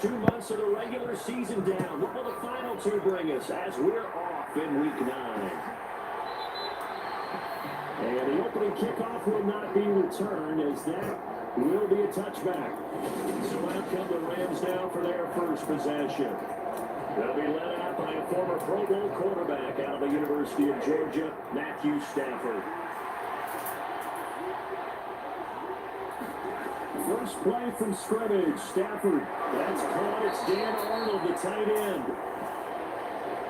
2 months of the regular season down. What will the final two bring us as we're off in Week 9? And the opening kickoff will not be returned as that will be a touchback. So out come the Rams now for their first possession. They'll be led out by a former Pro Bowl quarterback out of the University of Georgia, Matthew Stafford. First play from scrimmage, Stafford. That's caught. It's Dan Arnold, the tight end.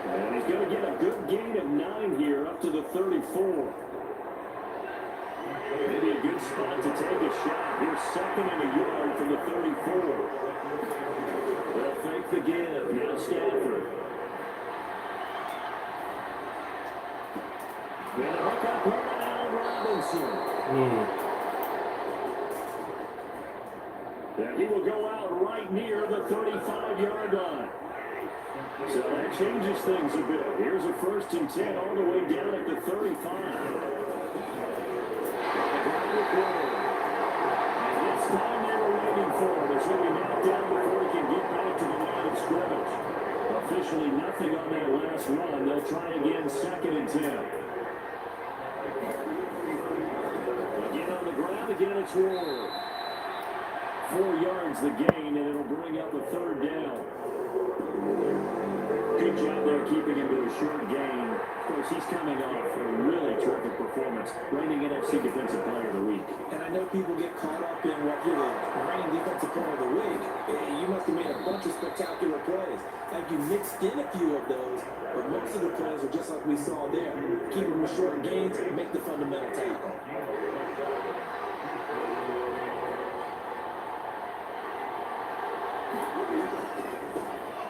And he's going to get a good gain of 9 here, up to the 34. Maybe a good spot to take a shot. Here's 2nd and a yard from the 34. They'll fake the give. Now Stafford. And a hook up here to Allen Robinson. And he will go out right near the 35-yard line. So that changes things a bit. Here's a 1st and 10 all the way down at the 35. And this time they were waiting for him. It's going to be knocked down before he can get back to the line of scrimmage. Officially nothing on that last run. They'll try again, 2nd and 10. Again on the ground, again it's Ward. 4 yards the gain, and it'll bring up a 3rd down. Good job there keeping him to a short gain. Of course, he's coming off a really terrific performance, reigning NFC Defensive Player of the Week. And I know people get caught up in what you're the reigning Defensive Player of the Week. You must have made a bunch of spectacular plays. Like you mixed in a few of those, but most of the plays are just like we saw there. Keep them with short gains and make the fundamental tackle.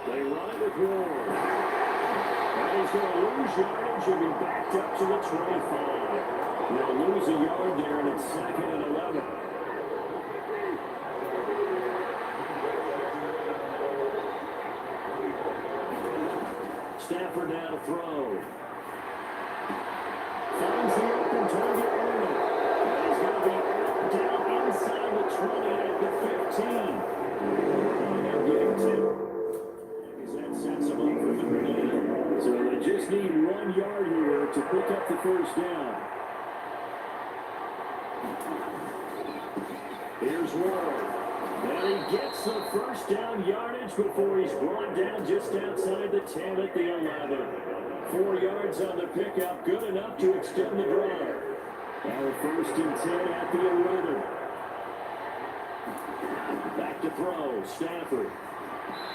They run it with Ward. And he's going to lose yardage and be backed up to the 25. They'll lose a yard there, and it's 2nd and 11. Stafford now to throw. Finds the open target Arnold. And he's going to be down inside the 20 at the 15. And they're getting 2. Sets them up for 3 down. So they just need 1 yard here to pick up the 1st down. Here's Ward. And he gets the 1st down yardage before he's brought down just outside the 10 at the 11. 4 yards on the pickup, good enough to extend the drive. Now 1st and 10 at the 11. Back to throw, Stafford.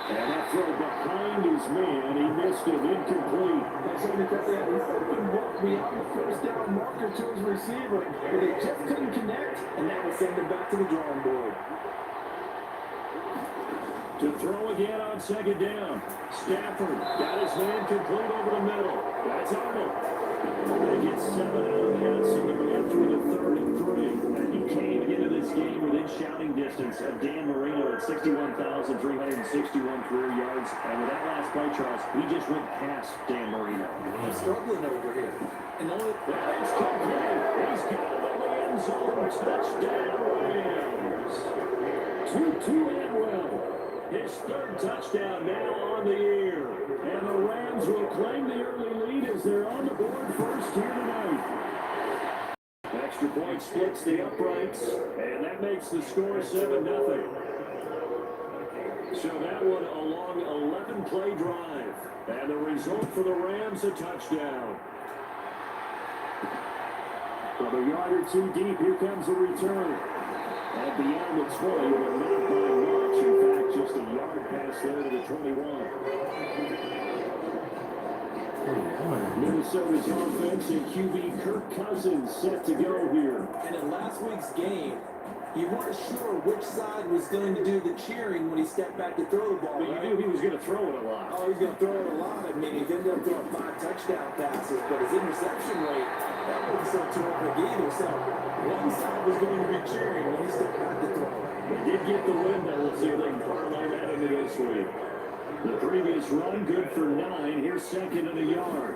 And that throw behind his man, he missed it, incomplete. That's only because they had an open look beyond the 1st down marker to his receiver, but they just couldn't connect, and that will send them back to the drawing board. To throw again on 2nd down. Stafford got his man complete over the middle. That's Arnold. They get 7 out of that, so they're going through the 3rd and 3. And he came into this game within shouting distance of Dan Marino at 61,361 career yards. And with that last play, Charles, he just went past Dan Marino. He's struggling over here. And only that's complete. He's got it in the end zone. Touchdown, Rams. 2-2 and well. His 3rd touchdown now on the year. And the Rams will claim the early lead as they're on the board first here tonight. Extra point splits the uprights, and that makes the score 7-0. So that one a long 11-play drive. And the result for the Rams, a touchdown. From a yard or 2 deep, here comes a return. At the end, it's 20, but not by much. In fact, just a yard pass there to the 21. Minnesota's offense and QB Kirk Cousins set to go here. And in last week's game, you weren't sure which side was going to do the cheering when he stepped back to throw the ball. But you knew he was going to throw it a lot. Oh, he's going to throw it a lot. I mean, he ended up throwing 5 touchdown passes, but his interception rate, that wasn't so terrific either. So one side was going to be cheering when he stepped back to throw. They did get the win, though. We'll see if they can parlay that into this week. The previous run, good for 9. Here's 2nd and a yard.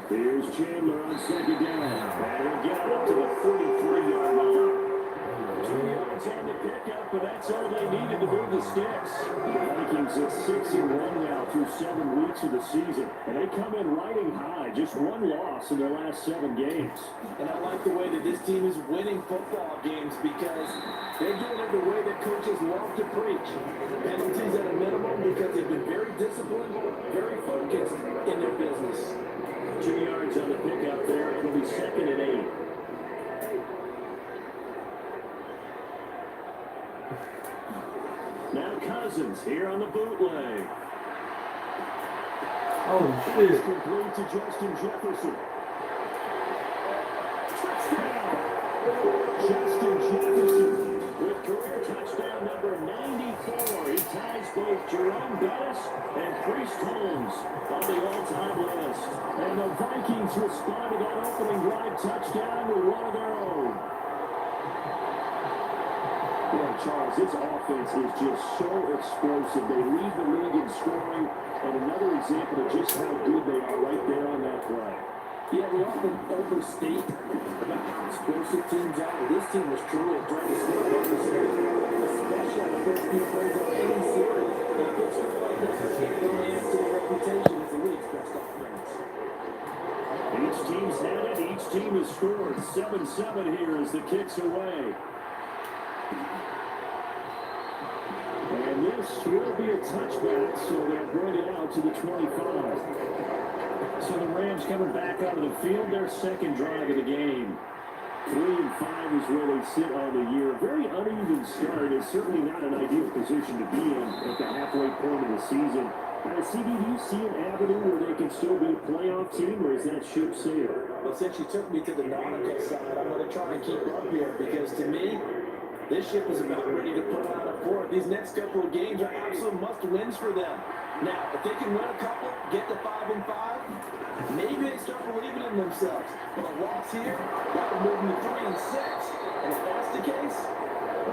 Here's Chandler on 2nd down. And he'll get up to the 43-yard line. 2 yards on the pickup, but that's all they needed to move the sticks. The Vikings at 6-1 now through 7 weeks of the season, and they come in riding high. Just one loss in their last 7 games. And I like the way that this team is winning football games because they're doing it the way that coaches love to preach. Penalties at a minimum because they've been very disciplined, very focused in their business. 2 yards on the pickup there. It'll be 2nd and 8. Now Cousins here on the bootleg. Oh, shit. Complete to Justin Jefferson. Touchdown! Justin Jefferson with career touchdown number 94. He ties both Jerome Bettis and Priest Holmes on the all-time list. And the Vikings responded on opening drive touchdown with one of their own. Yeah, Charles, this offense is just so explosive. They lead the league in scoring, and another example of just how good they are right there on that play. Yeah, we often overstate about how explosive teams are. This team was truly a threat to score every series, especially on the first few plays of any series. And a good score like this can only add to their reputation as the league's best offense. Each team's had it. Each team has scored. 7-7 here as the kick's away. And this will be a touchback, so they'll bring it out to the 25. So the Rams coming back out of the field, their second drive of the game. 3-5 is where they sit on the year. Very uneven start. It's certainly not an ideal position to be in at the halfway point of the season. CD, do you see an avenue where they can still be a playoff team, or is that ship sailed? Well, since you took me to the nautical side, I'm going to try and keep up here because to me, this ship is about ready to pull out a port. These next couple of games are absolute must-wins for them. Now, if they can win a couple, get to 5-5, maybe they start believing in themselves. But a loss here, that would move them to 3-6. And if that's the case,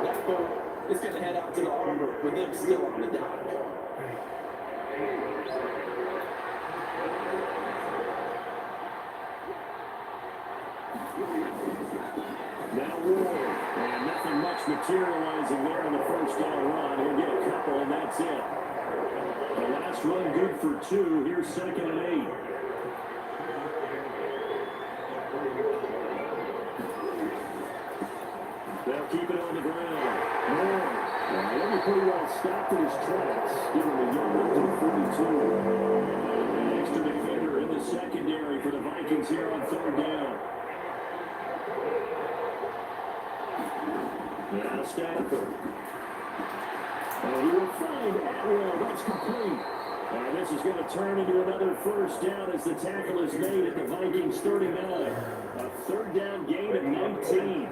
that boat is going to head out to the harbor with them still on the dock. Now Ward, and nothing much materializing there on the first down run. He'll get a couple, and that's it. The last run good for 2. Here's 2nd and 8. They'll keep it on the ground. Moore, he'll be pretty well stopped in his tracks. Give him a yard up to the 42. An extra defender in the secondary for the Vikings here on 3rd down. Now Stafford. And he will find Atwell. That's complete. And this is going to turn into another first down as the tackle is made at the Vikings 39. A 3rd down gain of 19.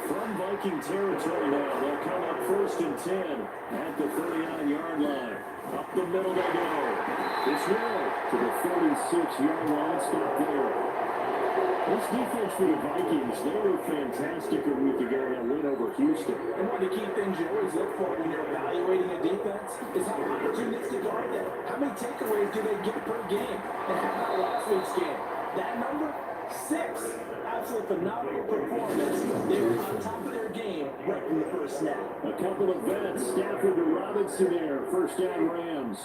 From Viking territory now, they'll come up 1st and 10 at the 39-yard line. Up the middle they go. This will to the 46-yard line. Stop there. This defense for the Vikings, they were fantastic a week ago in a win over Houston. And one of the key things you always look for when you're evaluating a defense is how opportunistic are they? How many takeaways do they get per game? And how about last week's game? That number? 6. Absolutely phenomenal performance. They were on top of their game right from the first snap. A couple of vets, Stafford to Robinson there. First down Rams.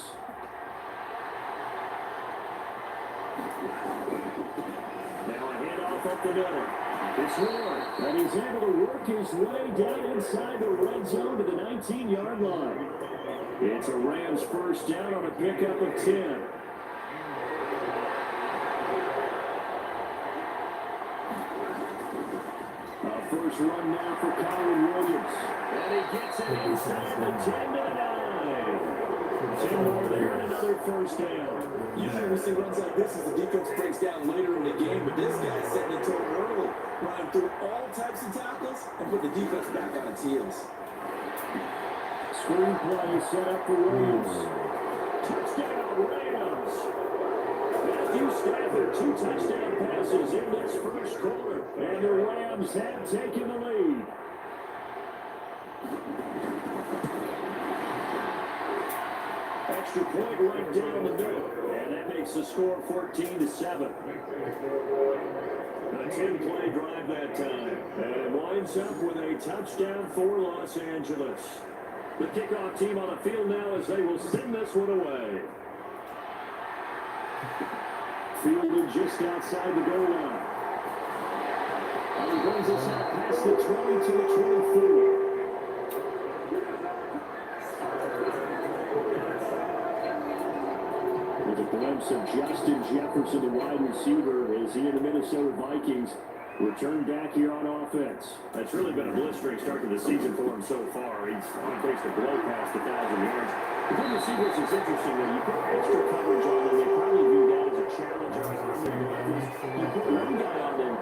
Now a handoff up the middle. It's Ward, and he's able to work his way down inside the red zone to the 19-yard line. It's a Rams first down on a pickup of 10. First run now for Kyron Williams. And he gets it inside the 10 to the 9. 10 more there and another first down. Usually we see runs like this as the defense breaks down later in the game, but this guy's setting the tone early, running through all types of tackles and put the defense back on its heels. Screen play set up for Williams. Touchdown Rams. Matthew Stafford, 2 touchdown passes in this first quarter, and the Rams have taken the lead. extra point right down the middle. And that makes the score 14-7. A 10-play drive that time. And winds up with a touchdown for Los Angeles. The kickoff team on the field now as they will send this one away. Fielded just outside the goal line. And he brings us out past the 20 to the 24. With a glimpse of Justin Jefferson, the wide receiver, as he and the Minnesota Vikings return back here on offense. That's really been a blistering start to the season for him so far. He's on pace to blow past 1,000 yards. The good receivers is interesting. When you put extra coverage on them, they probably view that as a challenge. You put one guy on them,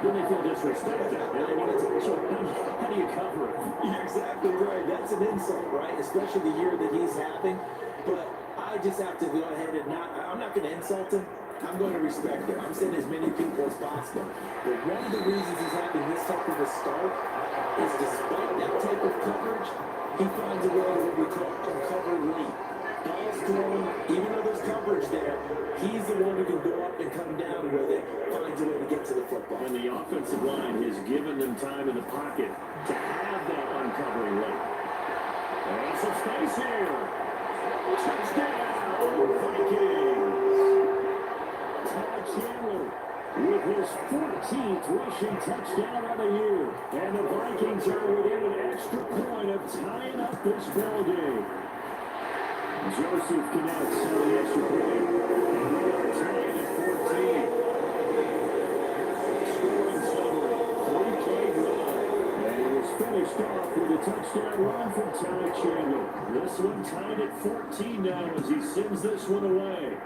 then they feel disrespected. And they want to tell you, how do you cover it? You're exactly right. That's an insult, right? Especially the year that he's having. But I just have to go ahead and I'm not going to insult him. I'm going to respect him. I'm saying as many people as possible. But one of the reasons he's having this type of a start is despite that type of coverage, he finds a way to what we call uncovered late. Balls thrown, even though there's coverage there, he's the one who can go up and come down with it, finds a way to get to the football. And the offensive line has given them time in the pocket to have that uncovering late. There's some space here. Touchdown, Vikings. Chandler with his 14th rushing touchdown of the year. And the Vikings are within an extra point of tying up this ball game. Joseph connects on the extra point. And they are tying at 14. Scoring summary, 3-play run. And it was finished off with a touchdown run from Ty Chandler. This one tied at 14 now as he sends this one away.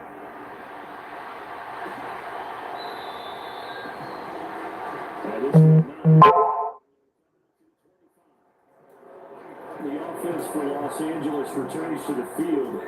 The offense for Los Angeles returns to the field.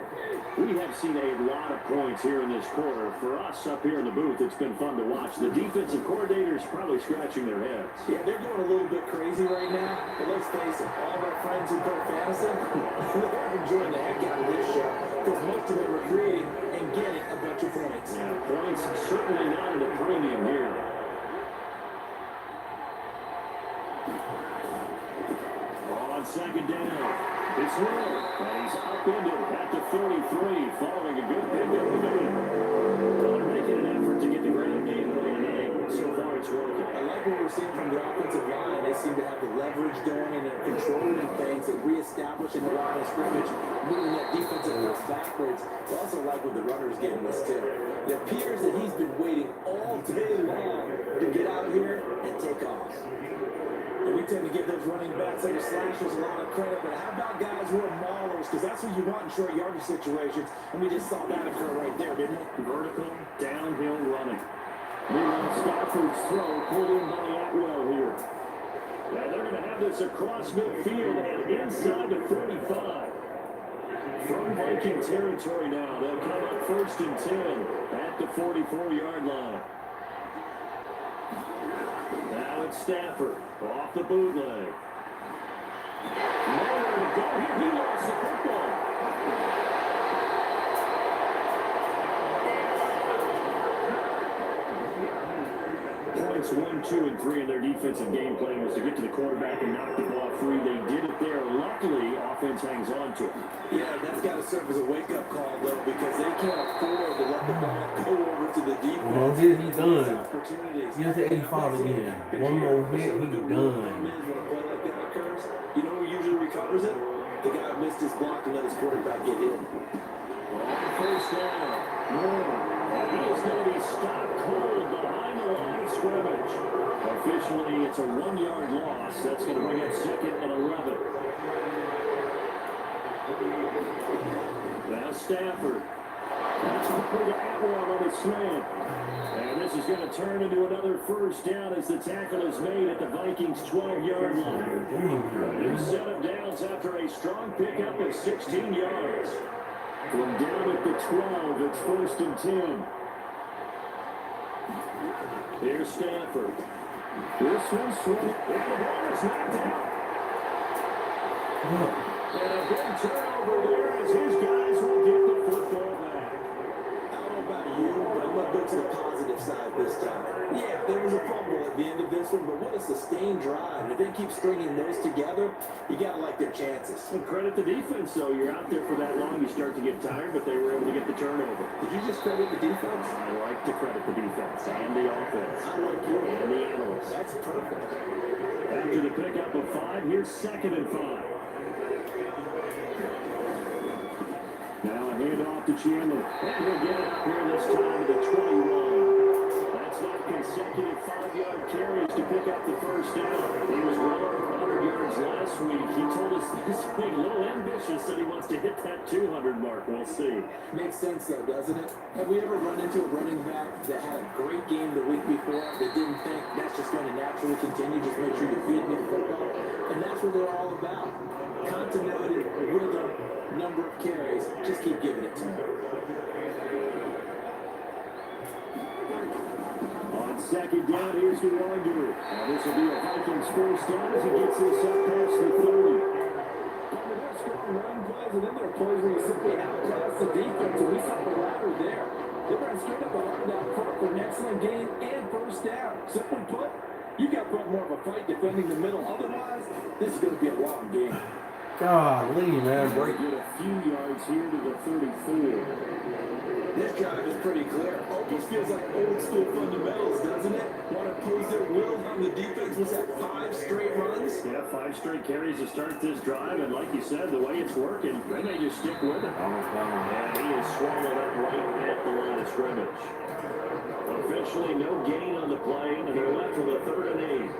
We have seen a lot of points here in this quarter. For us up here in the booth, it's been fun to watch. The defensive coordinators probably scratching their heads. Yeah, they're going a little bit crazy right now. But let's face it, all of our friends who play fantasy, they're enjoying the heck out of this show because most of them are creating and getting a bunch of points. Yeah, points certainly not at a premium here. On second down, it's Will, and he's upended at the 33, following a good pick up the middle. Well, they're making an effort to get the ground game early tonight. So far, it's working. I like what we're seeing from the offensive line. They seem to have the leverage going and they're controlling things and reestablishing the line of scrimmage, moving that defensive force backwards. I also like what the runner's getting this too. It appears that he's been waiting all day long to get out of here and take off. And we tend to give those running backs, those slashers, a lot of credit. But how about guys who are maulers? Because that's what you want in short yardage situations. And we just saw that occur right there, didn't we? Vertical, downhill running. Meanwhile, Stafford's throw pulled in by Atwell here. And they're going to have this across midfield and inside the 35. From Viking territory now, they'll come up 1st and 10 at the 44-yard line. Now it's Stafford off the bootleg. Nowhere to go here. He lost the football. Points 1, 2, and 3 in their defensive game plan was to get to the quarterback and knock the ball free. They did it there. Luckily, offense hangs on to it. Yeah, that's got to serve as a wake-up call, though, because they can't afford to let the ball go over to the defense. Well, he's done. He's at 85 again. One more hit, he's done. When a play like that occurs, you know who usually recovers it? The guy who missed his block and let his quarterback get in. First down. He is going to be stopped cold behind the line of scrimmage. Officially, it's a 1-yard loss. That's going to bring up 2nd and 11. Now Stafford. That's quickly to Atwell on his slant. And this is going to turn into another first down as the tackle is made at the Vikings' 12-yard line. New set of downs after a strong pickup of 16 yards. From down at the 12, it's 1st and 10. Here's Stafford. This one's thrown. And the ball is knocked out. And a big turnover there as his guys will get the football back. I don't know about you, but I'm going to go to the positive side this time. Yeah, there was a fumble at the end of this one, but what a sustained drive. If they keep stringing those together, you got to like their chances. Well, credit the defense, though. You're out there for that long, you start to get tired, but they were able to get the turnover. Did you just credit the defense? I like to credit the defense and the offense. I like you. And the analysts. That's perfect. After the pickup of 5, here's 2nd and 5. Now a handoff to Chandler. And he'll get it up here this time to the 21. That's not consecutive 5-yard carries to pick up the first down. He was well over 100 yards last week. He told us this week, a little ambitious, that he wants to hit that 200 mark. We'll see. Makes sense, though, doesn't it? Have we ever run into a running back that had a great game the week before that didn't think that's just going to naturally continue? Just make sure you feed me the football. And that's what they're all about. Continuity, rhythm, number of carries. Just keep giving it to him. On 2nd down, here's the Wanderer. Now this will be a Vikings first down as he gets this up past the 30. There's strong run plays, and then there are plays where you simply outclass the defense, and we saw the latter there. They ran straight up the line down front for an excellent gain and first down. Simply put, you got to put more of a fight defending the middle. Otherwise, this is going to be a long game. Golly, man. Break it a few yards here to the 34. This drive is pretty clear. Almost feels like old school fundamentals, doesn't it? Want to pose their will on the defense. Was that 5 straight runs? Yeah, 5 straight carries to start this drive, and like you said, the way it's working, they may just stick with it. And he is swallowed up right at the line of scrimmage. Officially, no gain on the play, and they're left with a 3rd and 8.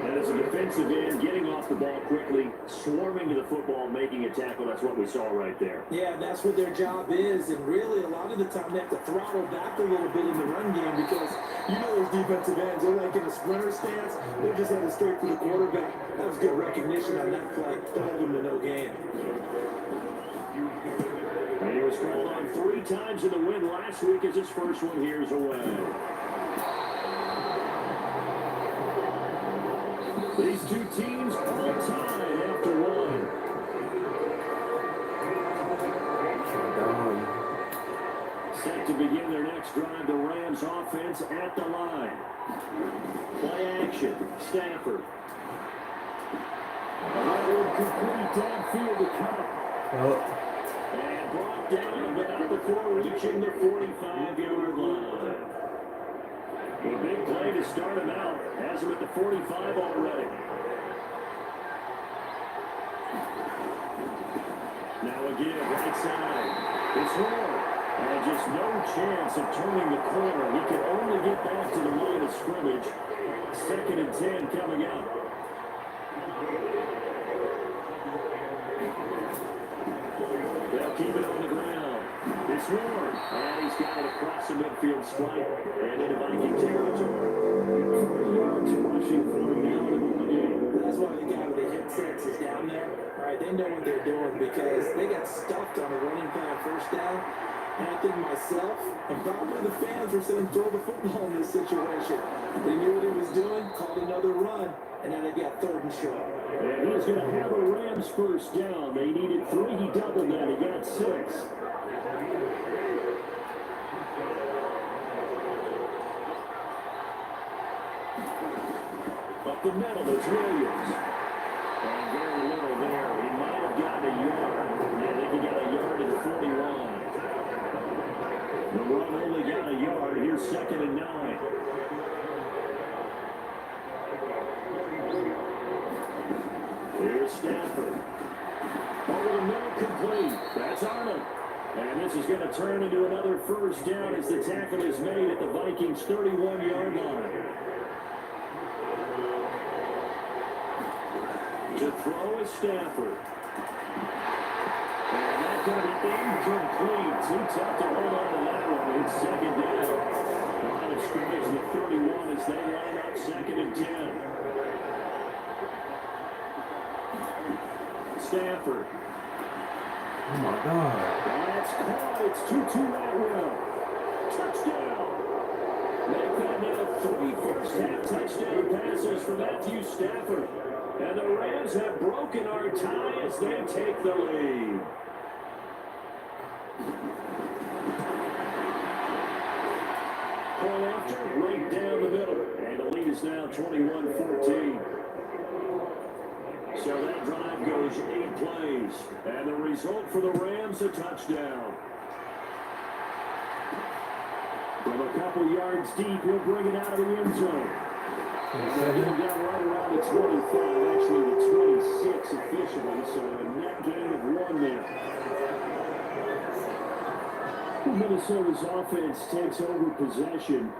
And as a defensive end, getting off the ball quickly, swarming to the football, making a tackle, that's what we saw right there. Yeah, that's what their job is, and really a lot of the time they have to throttle back a little bit in the run game because you know those defensive ends, they're like in a sprinter stance, they're just heading straight for the quarterback. That was good recognition on that play. Don't hold them to no gain. And he was called on 3 times in the win last week as his first one here's away. These two teams all tied after 1. Set to begin their next drive, the Rams offense at the line. Play action, Stafford. That would complete downfield to Cup. And brought down, but not before reaching the 45-yard line. A big play to start him out. Has him at the 45 already. Now again, right side. It's Ward. And just no chance of turning the corner. He can only get back to the line of scrimmage. 2nd and 10 coming up. They'll keep it on the ground. It's Ward. And he's got it across the midfield stripe and into Viking territory. 3 yards rushing for him now to move the game. That's why the guy with the hit six is down there. All right, they know what they're doing because they got stuffed on a running play on first down. And I think myself and probably the fans were saying throw the football in this situation. They knew what he was doing, called another run, and now they got 3rd and short. And he's going to have a Rams first down. They needed 3. He doubled that. He got 6. Up the middle, it's Williams. And very little there. He might have gotten a yard. Yeah, I think he got a yard to the 41. The run only got a yard. Here's 2nd and 9. Here's Stafford. Over the middle, complete. That's Arnold. And this is going to turn into another first down as the tackle is made at the Vikings' 31-yard line. To throw is Stafford. And that's going to be incomplete. Too tough to hold on to that one. It's 2nd down. Line of scrimmage, the 31 as they line up 2nd and 10. Stafford. Oh my God. That's caught. It's 2-2 Atwell. Touchdown. Make that now 3 first-half touchdown passes for Matthew Stafford. And the Rams have broken our tie as they take the lead. point after, right down the middle. And the lead is now 21-14. So that drive goes 8 plays. And the result for the Rams, a touchdown. From a couple yards deep, he'll bring it out of the end zone. And they'll get him down right around the 25, actually the 26 officially, so a net gain of 1 there. Minnesota's offense takes over possession.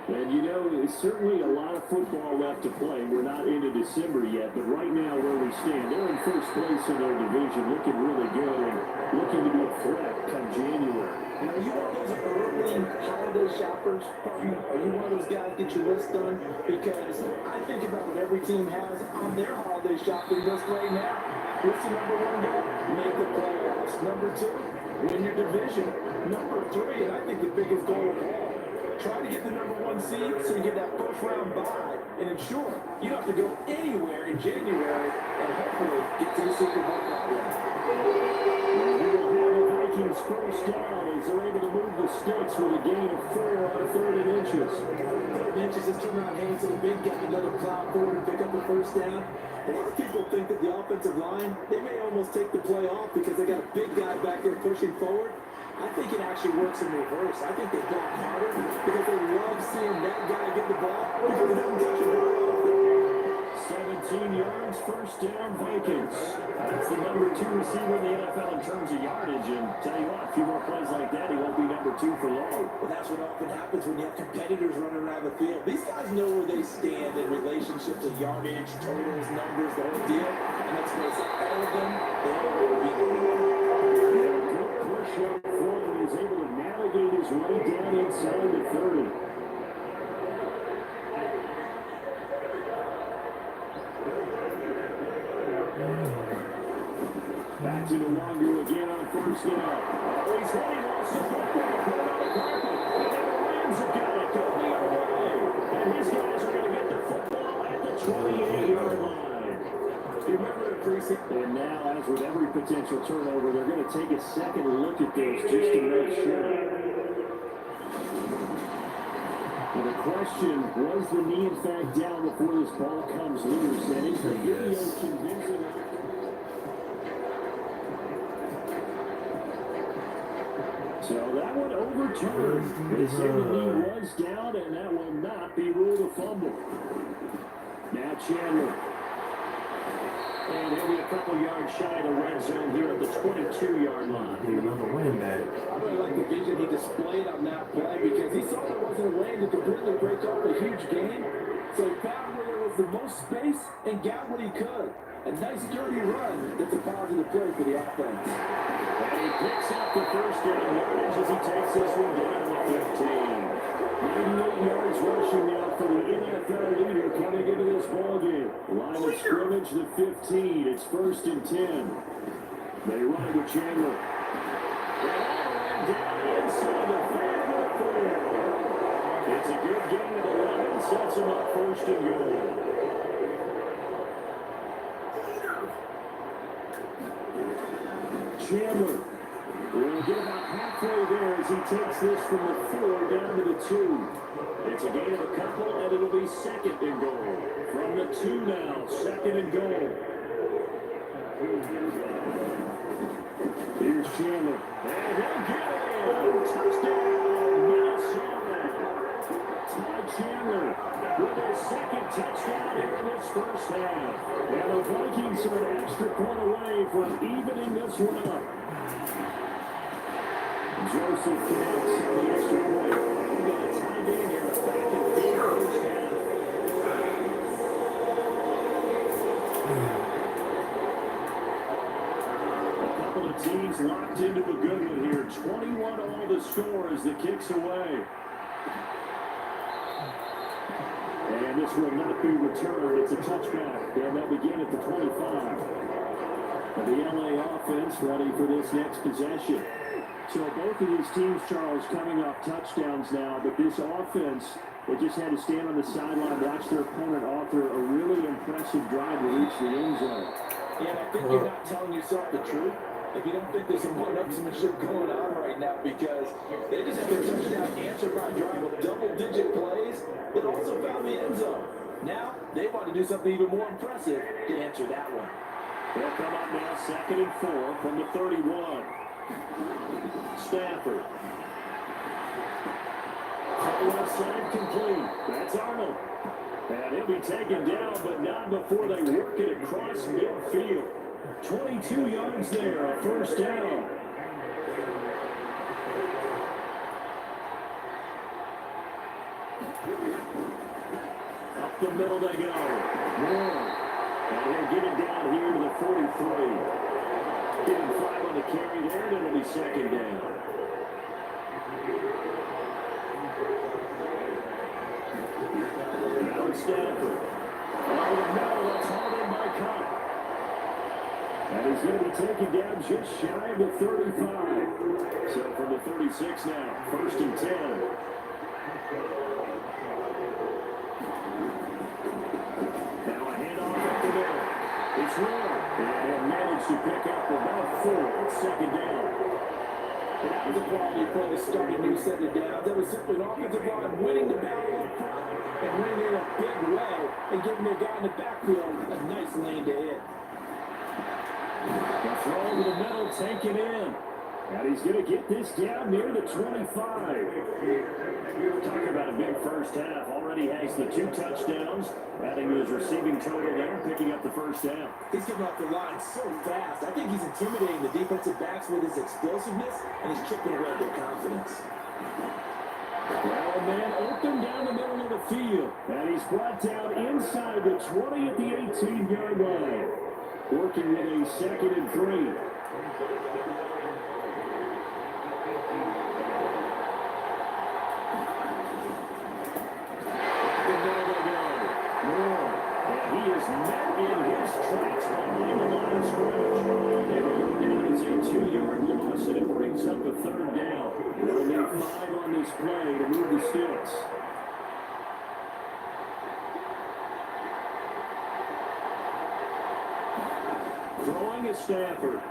And, you know, it's certainly a lot of football left to play. We're not into December yet, but right now where we stand, they're in first place in their division, looking really good and looking to be a threat come January. And are you one of those early holiday shoppers? Are you one of those guys get your list done? Because I think about what every team has on their holiday shopping list right now. What's the number 1 goal? Make the playoffs. Number 2, win your division. Number 3, and I think the biggest goal of all, try to get the number 1 seed so you get that first round bye and ensure you don't have to go anywhere in January and hopefully get to the Super Bowl that way. We will have the Vikings first down as they're able to move the sticks with a gain of 4 on 3rd and inches. 3rd and inches is turn around hands to the big guy, another plow forward and pick up the first down. A lot of people think that the offensive line, they may almost take the play off because they got a big guy back there pushing forward. I think it actually works in reverse. I think they block harder because they love seeing that guy get the ball because they don't touch it very often. 17 yards, first down, Vikings. That's the number 2 receiver in the NFL in terms of yardage. And tell you what, a few more plays like that, he won't be number 2 for long. Well, that's what often happens when you have competitors running around the field. These guys know where they stand in relationship to yardage, totals, numbers, the whole deal. And let's face it, all of them, they all want to be the leader. Push up forward, he's able to navigate his way down inside the 30. Back to the Longo again on first down. Oh, he's running off the football, put it on the carpet, and then the Rams have got it going the other way. And his guys are going to get the football at the 28-yard line. You remember the precinct? And now, as with every potential turnover, they're going to take a second look at this just to make sure. And the question, was the knee in fact down before this ball comes loose? And is the video convincing? So that one overturned. They said the knee was down, and that will not be ruled a fumble. Now Chandler. And he'll be a couple yards shy of the red zone here at the 22-yard line. Another running back. I really like the vision he displayed on that play because he saw there wasn't a way to completely break up a huge game. So he found where there was the most space and got what he could. A nice dirty run that's a positive play for the offense. And he picks up the first down yardage as he takes this one down to 15. 98 yards rushing now for the NFL leader coming into this ballgame. Line of scrimmage, the 15. It's 1st and 10. They run it with Chandler. And all the way down inside the 5-4. It's a good gain of 11. Sets him up 1st and goal. Chandler will get about halfway there as he takes this from the 4 down to the 2. It's a gain of a couple, and it'll be 2nd and goal. From the 2 now, 2nd and goal. Here's Chandler. And he'll get it! Touchdown, Minnesota! Ty Chandler with his 2nd touchdown here in this first half. And the Vikings are an extra point away from evening this one up. Joseph connects on the extra point. We've got a tie game here. Back in the first half. A couple of teams locked into a good one here. 21 all the score as the kicks away. And this will not be returned. It's a touchback. And they'll begin at the 25. And the LA offense ready for this next possession. So both of these teams, Charles, coming off touchdowns now, but this offense, they just had to stand on the sideline, watch their opponent author a really impressive drive to reach the end zone. Yeah, and I think you're not telling yourself the truth if you don't think there's some one-upsmanship going on right now because they just had their touchdown answer by drive of double double-digit plays, but also found the end zone. Now, they want to do something even more impressive to answer that one. They'll come up now, 2nd and 4 from the 31. Stafford. Left side complete. That's Arnold. And he'll be taken down, but not before they work it across midfield. 22 yards there, a first down. Up the middle they go. Moore. And he'll get it down here to the 43. Getting 5 on the carry there, and it'll be 2nd down. Now it's Stafford. Oh, no, that's hauled in by Cobb. And he's going to be taken down just shy of the 35. So from the 36 now, 1st and 10. Now a handoff up the middle. It's Moore. And he'll manage to pick up about 4. It's 2nd down. And that was a quality play to start a new set of downs. That was simply an offensive line winning the battle up front and winning it in a big way and giving their guy in the backfield a nice lane to hit. The throw to the middle, taken in. And he's going to get this down near the 25. Talk about a big first half. Already has the 2 touchdowns, adding to his receiving total there, picking up the first down. He's getting off the line so fast. I think he's intimidating the defensive backs with his explosiveness, and he's chipping away their confidence. Well, a man open down the middle of the field. And he's brought down inside the 20 at the 18-yard line. Working with a 2nd and 3. He is met in his tracks behind the line of scrimmage. They will go down as a 2-yard loss, and it brings up a 3rd down. They'll need 5 on this play to move the sticks. Throwing is Stafford.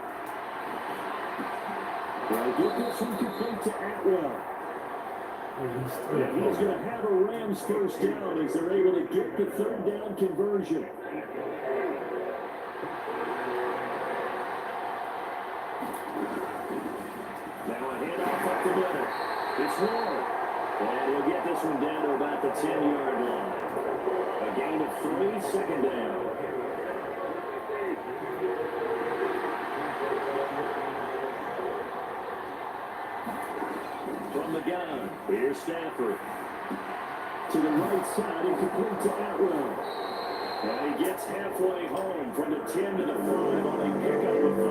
They'll get this one complete to Atwell. And he's going to have a Rams first down as they're able to get the 3rd down conversion. Now a handoff up the middle. It's Ward. And he'll get this one down to about the 10-yard line. A gain of 3, 2nd down. From the gun, here's Stafford. To the right side, and complete to Atwell. And he gets halfway home from the 10 to the 5 on a pickup of 5.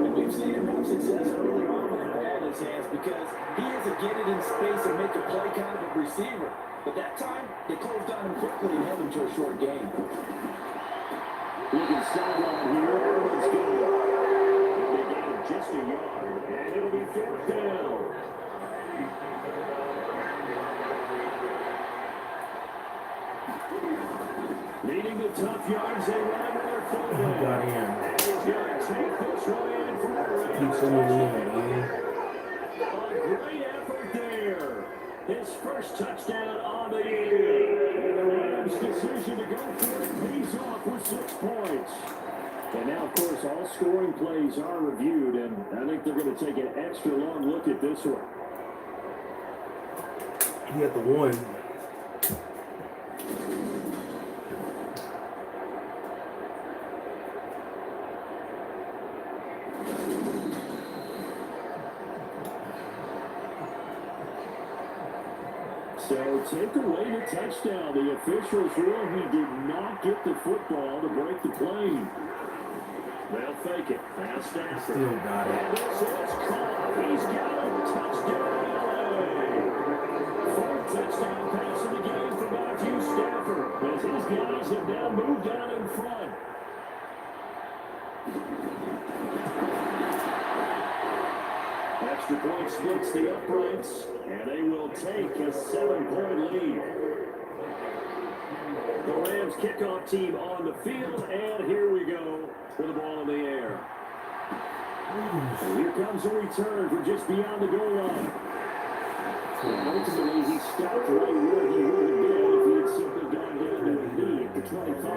And we've seen him have success early on with the ball in his hands because he has to get it in space and make a play kind of a receiver. But that time, they closed on him quickly and held him to a short game. Looking sideline here, Irvin's going. They gain just a yard, and it'll be 4th down. Needing the tough yards, they run with their fullback. Got in. And he's going to take this one in for the Rams. Keep someone in, A great effort there. His first touchdown on the year. And the Rams' decision to go for it pays off with 6 points. And now, of course, all scoring plays are reviewed, and I think they're going to take an extra long look at this one. He had the 1. So take away the touchdown. The officials rule he did not get the football to break the play. They'll fake it. Now Stafford. Still got it. And this is caught. He's got a touchdown, LA. 4th touchdown pass in the game for Matthew Stafford as his guys have now moved down in front. Extra point splits the uprights, and they will take a 7-point lead. The Rams kickoff team on the field, and here we go with the ball in the air. And here comes a return from just beyond the goal line. And ultimately, he stopped right where he would have been if he had simply gone down to the knee at the 25.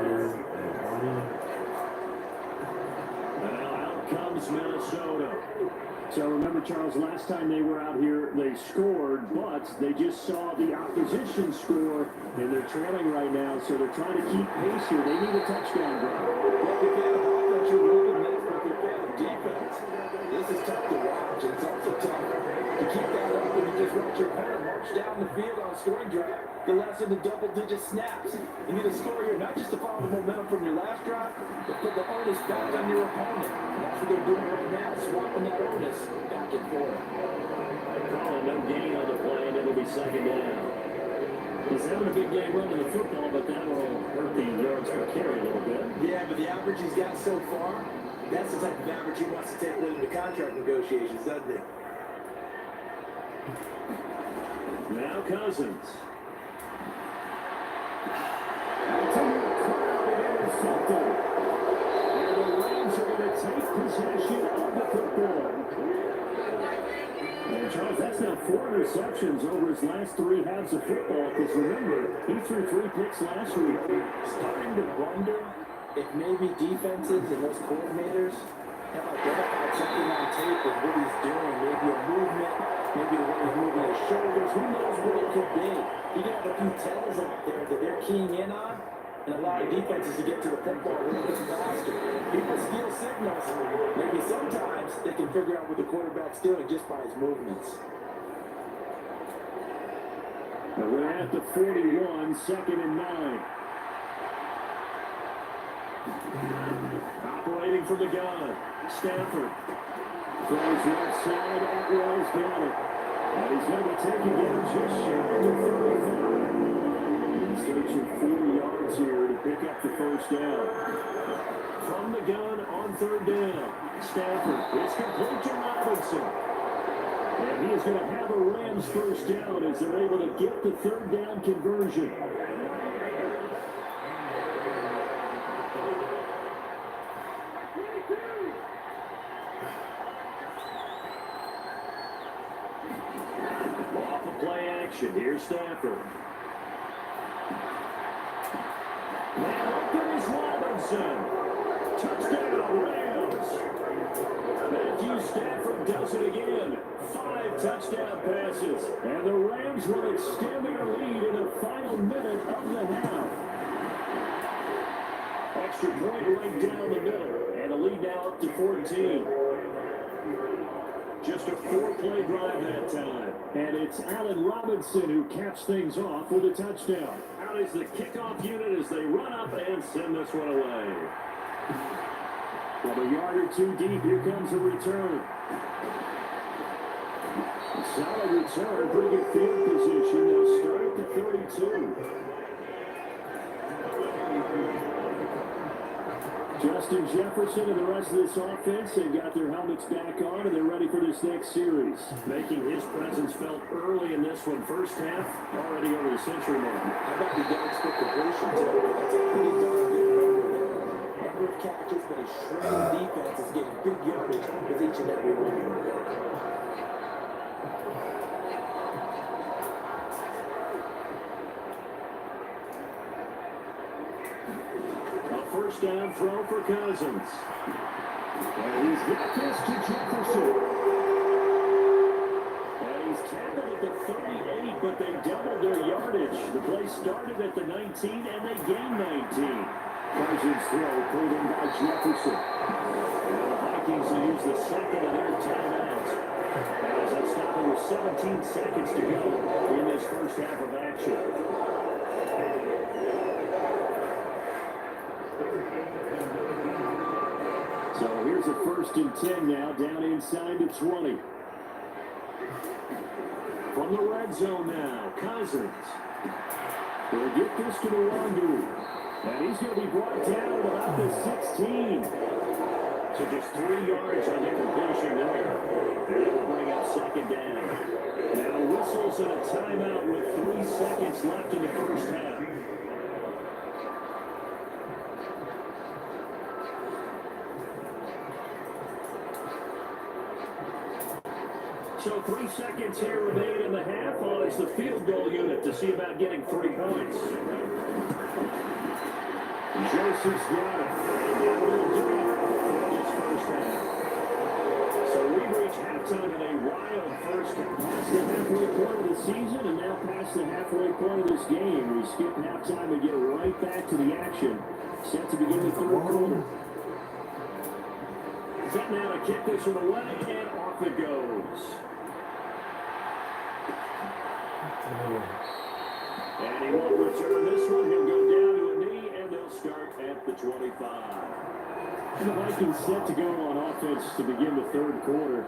And now out comes Minnesota. So remember, Charles, last time they were out here, they scored, but they just saw the opposition score, and they're trailing right now, so they're trying to keep pace here. They need a touchdown drive. Well, if you have offense, you're looking at, but if you have defense, this is tough to watch. It's also tough to keep that up and you just watch your opponent march down the field on a scoring drive. The last into double-digit snaps. You need to score here, not just to follow the momentum from your last drive, but put the onus back on your opponent. And that's what they're doing right now, swapping that onus back and forth. They call it no gain on the play, and it'll be second down. He's having a big game running the football, but that will hurt the yards per carry a little bit. Yeah, but the average he's got so far, that's the type of average he wants to take with him to contract negotiations, doesn't it? Now Cousins. That's a new crowd and intercepted. And the Rams are going to take possession of the football. And Charles, that's now 4 interceptions over his last 3 halves of football. Because remember, he threw 3 picks last week. Starting to wonder if maybe defenses and those coordinators have identified something on tape of what he's doing. Maybe a movement, maybe the way he's moving his shoulders. Who knows what it could be? You can have a few tells out there that they're keying in on and allow defenses to get to the football a little bit faster. People steal signals. Maybe sometimes they can figure out what the quarterback's doing just by his movements. And we're at the 41, 2nd and 9. Operating from the gun. Stanford throws left side. Atwell's got it. And he's going to be taken down just shy of the 35. He's searching 4 yards here to pick up the first down. From the gun on 3rd down. Stanford. It's complete to Robinson. And he is going to have a Rams first down as they're able to get the 3rd down conversion. Off of play action. Here's Stanford. Now open is Robinson. Touchdown, Rams. Matthew Stafford does it again. 5 touchdown passes. And the Rams will extend their lead in the final minute of the half. Extra point right down the middle. And a lead now up to 14. Just a 4-play drive that time. And it's Allen Robinson who caps things off with a touchdown. Out is the kickoff unit as they run up and send this one away. Well, a yard or 2 deep, here comes a return. A solid return, pretty good field position. They'll start at the 32. Justin Jefferson and the rest of this offense, they've got their helmets back on and they're ready for this next series. Making his presence felt early in this one. First half, already over the century mark. How about the yards for completion, too? That's a pretty darn good number there. Number of catches, but a shredding defense is getting big yardage with each and every one. First down throw for Cousins. And he's got this to Jefferson. And he's tackled at the 38, but they doubled their yardage. The play started at the 19, and they gained 19. Cousins throw pulled in by Jefferson. And the Vikings will use the second of their timeouts. As they stop it with 17 seconds to go in this first half of action. So here's a 1st and 10 now, down inside the 20. From the red zone now, Cousins. They'll get this to the Wandu. And he's going to be brought down at about the 16. So just 3 yards on the completion there. And it'll bring up 2nd down. Now whistles and a timeout with 3 seconds left in the first half. So 3 seconds here remain in the half. On is the field goal unit to see about getting 3 points. Joseph's got it. And that will do it for this first half. So we reach halftime in a wild first half. Past the halfway point of the season and now past the halfway point of this game. We skip halftime and get right back to the action. Set to begin the third quarter. Set now to kick this one away, and off it goes. And he won't return this one. He'll go down to a knee, and they'll start at the 25. And the Vikings set to go on offense to begin the third quarter.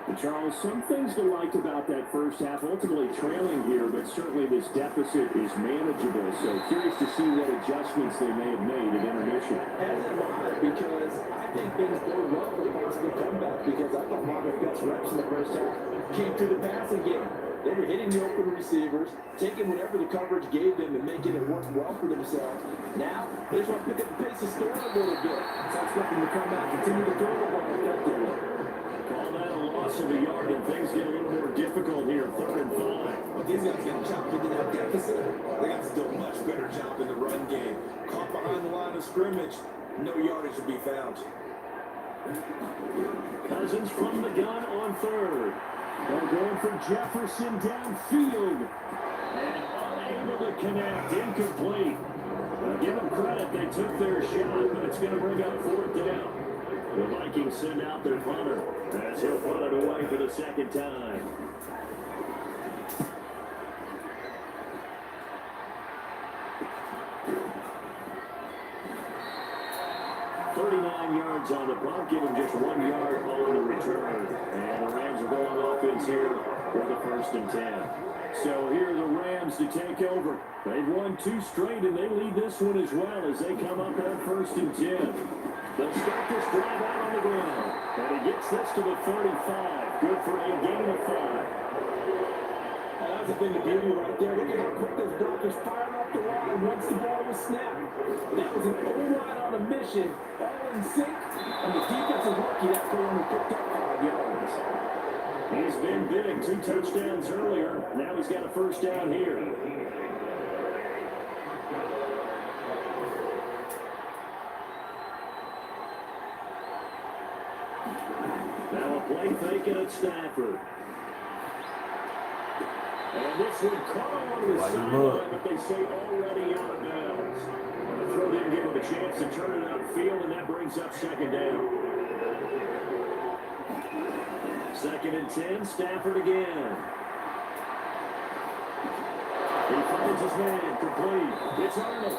And Charles, some things to like about that first half, ultimately trailing here, but certainly this deficit is manageable. So curious to see what adjustments they may have made at intermission. As am I, because I think things go well for the possible comeback, because I thought one of their best reps in the first half came through the passing game. They were hitting the open receivers, taking whatever the coverage gave them and making it work well for themselves. Now, they just want to pick up the pace of scoring a little bit. So I expect them to come out and continue to throw the ball effectively. Call that a loss of a yard, and things get a little more difficult here, 3rd and 5. But these guys got chopped into that deficit. They got to do a much better job in the run game. Caught behind the line of scrimmage, no yardage to be found. Cousins from the gun on 3rd. They're going for Jefferson downfield. And unable to connect. Incomplete. Give them credit. They took their shot, but it's going to bring up 4th down. The Vikings send out their punter as he'll punt it away for the second time. Yards on the punt, give him just 1 yard on the return. And the Rams are going offense here for the 1st and 10. So here are the Rams to take over. They've won 2 straight, and they lead this one as well as they come up on 1st and 10. They'll start this drive out on the ground. And he gets this to the 35. Good for a gain of 5. That's a thing of beauty right there. Look at how quick those blockers fired up the line once the ball was snapped. That was an O-line on a mission, all in sync, and the defensive rookie that play only picked up 5 yards. He's been big, 2 touchdowns earlier. Now he's got a 1st down here. Now a play fake at Stafford. And this one caught on the sideline, but they say already out of bounds. The throw didn't give him a chance to turn it upfield, and that brings up 2nd down. 2nd and 10, Stafford again. He finds his man, complete. It's Arnold.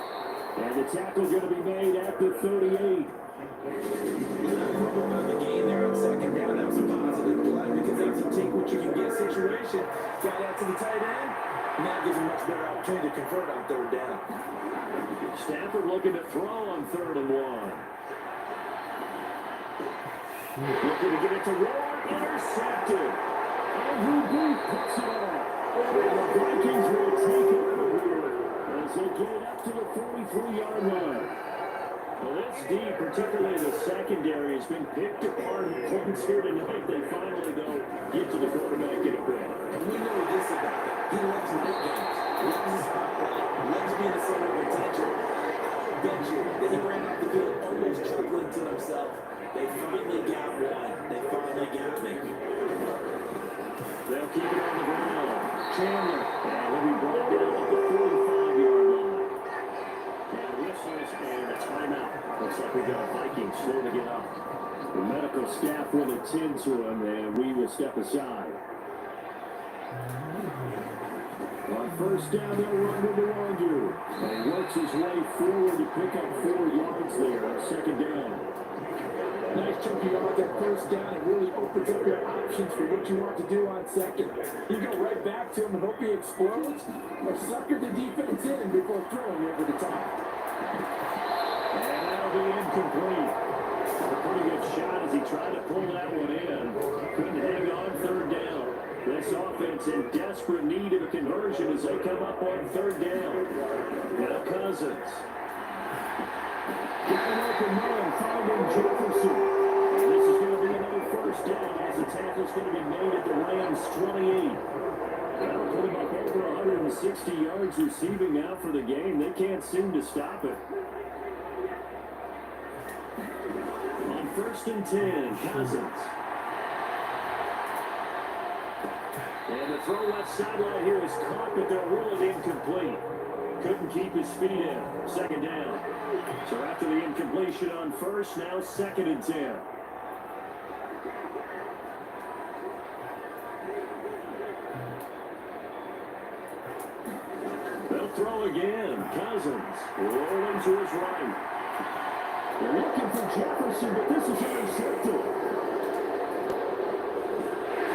And the tackle going to be made at the 38. The game there on 2nd down, that was a positive play because that's a take what you can get situation. Got out to the tight end, and that gives a much better opportunity to convert on 3rd down. Stafford looking to throw on 3rd and 1. Looking to get it to Ward, intercepted. Andrew Booth puts it off. And the Vikings will take it over here as they get it up to the 43-yard line. Well, that's deep, particularly the secondary has been picked apart in points here tonight. They finally, though, get to the quarterback in a bit. And we know this about him. He loves night games. Loves his spotlight. Loves being the center of attention. I'll bet you that he ran off the field almost chuckling to himself. They finally got one. They finally got me. They'll keep it on the ground. Chandler. And he'll be brought down at the 45-yard line. And whistles and a timeout. Looks like we got Vikings slow to get up. The medical staff will attend to him, and we will step aside. On 1st down, they'll run with the Wandu. And he works his way forward to pick up 4 yards there on 2nd down. Nice chunky yard that 1st down. It really opens up your options for what you want to do on 2nd. You go right back to him and hope he explodes, or sucker the defense in before throwing over the top. And that'll be incomplete. A pretty good shot as he tried to pull that one in. Couldn't hang on 3rd down. This offense in desperate need of a conversion as they come up on 3rd down. Now Cousins. Got an open man, finding Jefferson. And this is going to be another 1st first down as the tackle's going to be made at the Rams 28. That'll put him up over 160 yards receiving now for the game. They can't seem to stop it. On 1st and 10, Cousins. And the throw left sideline here is caught, but they'll rule it incomplete. Couldn't keep his feet in. 2nd down. So after the incompletion on 1st, now 2nd and 10. They'll throw again. Cousins rolling to his right. They're looking for Jefferson, but this is intercepted.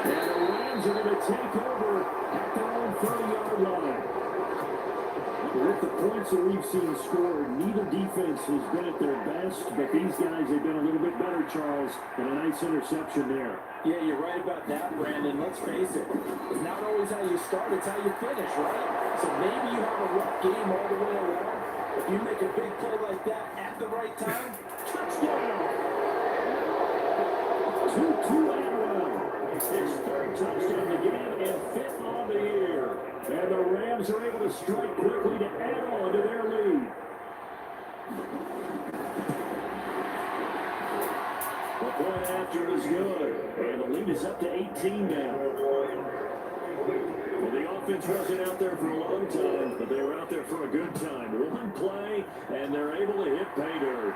And the Rams are going to take over at their own 30-yard line. With the points that we've seen scored, neither defense has been at their best, but these guys have been a little bit better, Charles, and a nice interception there. Yeah, you're right about that, Brandon. Let's face it. It's not always how you start, it's how you finish, right? So maybe you have a rough game all the way around. If you make a big play like that at the right time, touchdown! 2-2 and 1. His 3rd touchdown of the game and 5th on the year. And the Rams are able to strike quickly to add on to their lead. The point after is good. And the lead is up to 18 now. Well, the offense wasn't out there for a long time, but they were out there for a good time. One play, and they're able to hit pay dirt.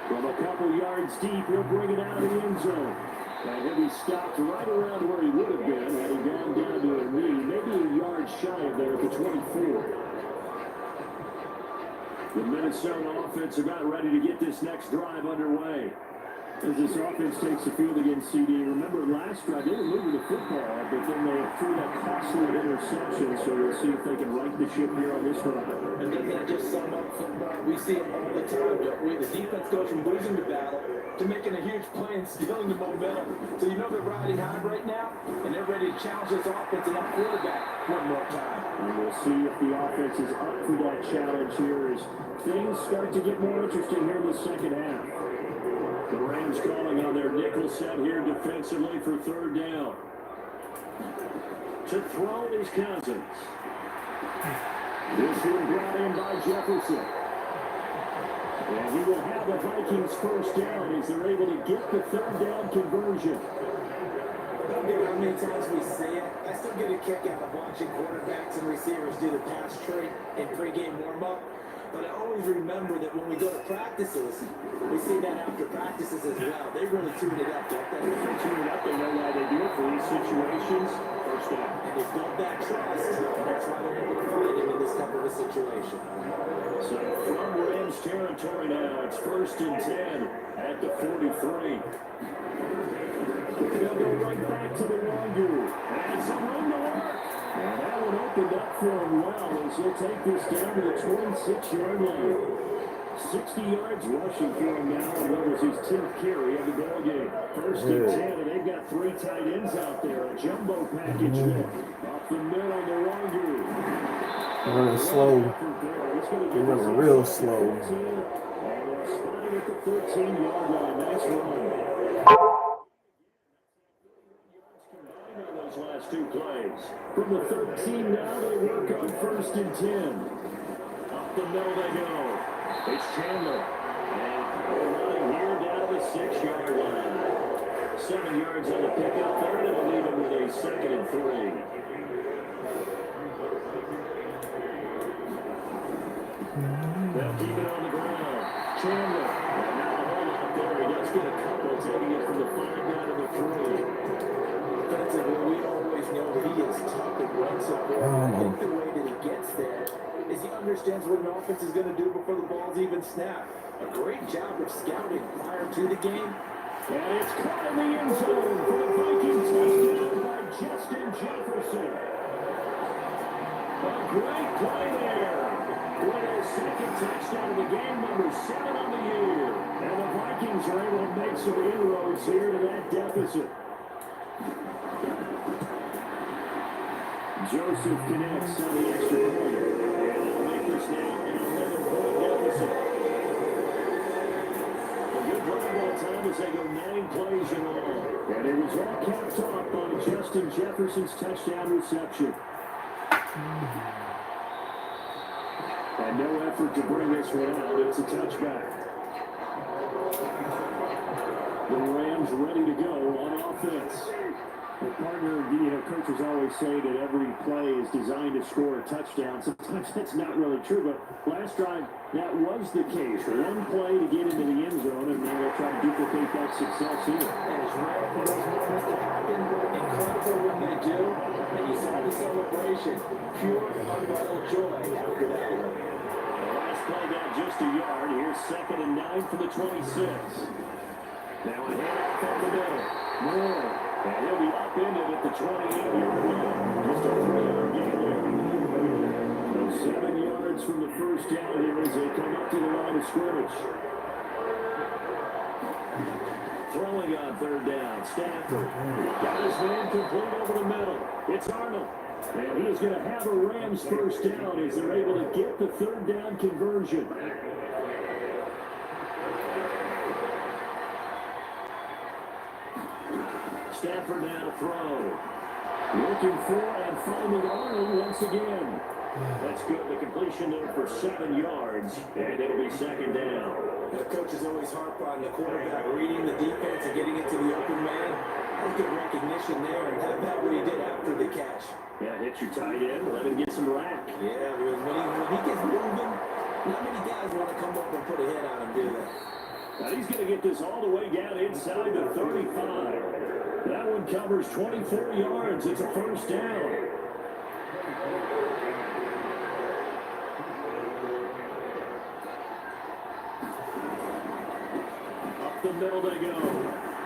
From a couple yards deep, he'll bring it out of the end zone. And he'll be stopped right around where he would have been had he gone down to a knee, maybe a yard shy of there at the 24. The Minnesota offense about ready to get this next drive underway. As this offense takes the field against CD, remember last drive they were moving the football, but then they threw that costly interception, so we'll see if they can right the ship here on this drive. and doesn't that just sum up football? We see it all the time, don't we? The defense goes from losing the battle to making a huge play and stealing the momentum. So you know they're riding high right now, and they're ready to challenge this offense and that quarterback one more time. And we'll see if the offense is up for that challenge here as things start to get more interesting here in the 2nd half. The Rams calling on their nickel set here defensively for 3rd down. To throw is Cousins. This one brought in by Jefferson. And he will have the Vikings 1st down as they're able to get the 3rd down conversion. I don't care how many times we say it, I still get a kick out of watching quarterbacks and receivers do the pass trait in pregame warm-up. But I always remember that when we go to practices, we see that after practices as well. They really tune it up, don't they? They tune it up. They know why they do it for these situations. 1st down. And they built that trust. That's why they're able to find him in this type of a situation. So from Rams territory now, it's 1st and 10 at the 43. They'll go right back to the longer. And some room to work. And that one opened up for him well as he'll take this down to the 26-yard line. 60 yards rushing for him now, and that was his 10th carry of the ball game. 1st and 10, and they've got 3 tight ends out there. A jumbo package there. Off the middle, the longer. Running slow. They're running real slow. And spotting at the 13-yard line. Nice run. Those last 2 plays. From the 13 now, they work on 1st and 10. Up the middle they go. It's Chandler. And they're running here down to the 6-yard line. 7 yards on the pickup there, and it'll leave him with a 2nd and 3. They'll keep it on the ground. Chandler. And now a hold out there. He does get a couple, taking it from the 5 down to the 3. Defensively, we always know that he is tough and run support. I think the way that he gets there is he understands what an offense is going to do before the ball's even snapped. A great job of scouting prior to the game. And it's caught in the end zone for the Vikings touchdown by Justin Jefferson. A great play there. With his 2nd touchdown of the game, number 7 on the year. And the Vikings are able to make some inroads here to that deficit. Joseph connects on the extra point. And it'll make this now an 11-point deficit. A good football time as they go 9 plays in all. And it was all capped off by Justin Jefferson's touchdown reception. And no effort to bring this one out. It's a touchback. The Rams ready to go on offense. The partner, coaches always say that every play is designed to score a touchdown. Sometimes that's not really true, but last drive, that was the case. One play to get into the end zone, and now they'll try to duplicate that success here. And it's rare for those moments to happen. Incredible when they do. And you saw the celebration. Pure, unbridled joy after that one. The last play got just a yard. Here's 2nd and 9 for the 26. Now a handoff up the middle. Moore. And he'll be upended at the 28-yard line. Just a 3-yard gain there. So 7 yards from the first down here as they come up to the line of scrimmage. Throwing on 3rd down. Stafford. Got his man complete over the middle. It's Arnold. And he's going to have a Rams first down as they're able to get the 3rd down conversion. Stafford now to throw. Looking for and finding Arnold once again. That's good. The completion there for 7 yards. And it'll be 2nd down. The coaches always harp on the quarterback reading the defense and getting it to the open man. Good recognition there, and that what he did after the catch. Yeah, hit your tight end. Let him get some rack. Yeah, when he gets moving, not many guys want to come up and put a hit on him, do they? Now he's going to get this all the way down inside the 35. That one covers 24 yards. It's a first down. Up the middle they go.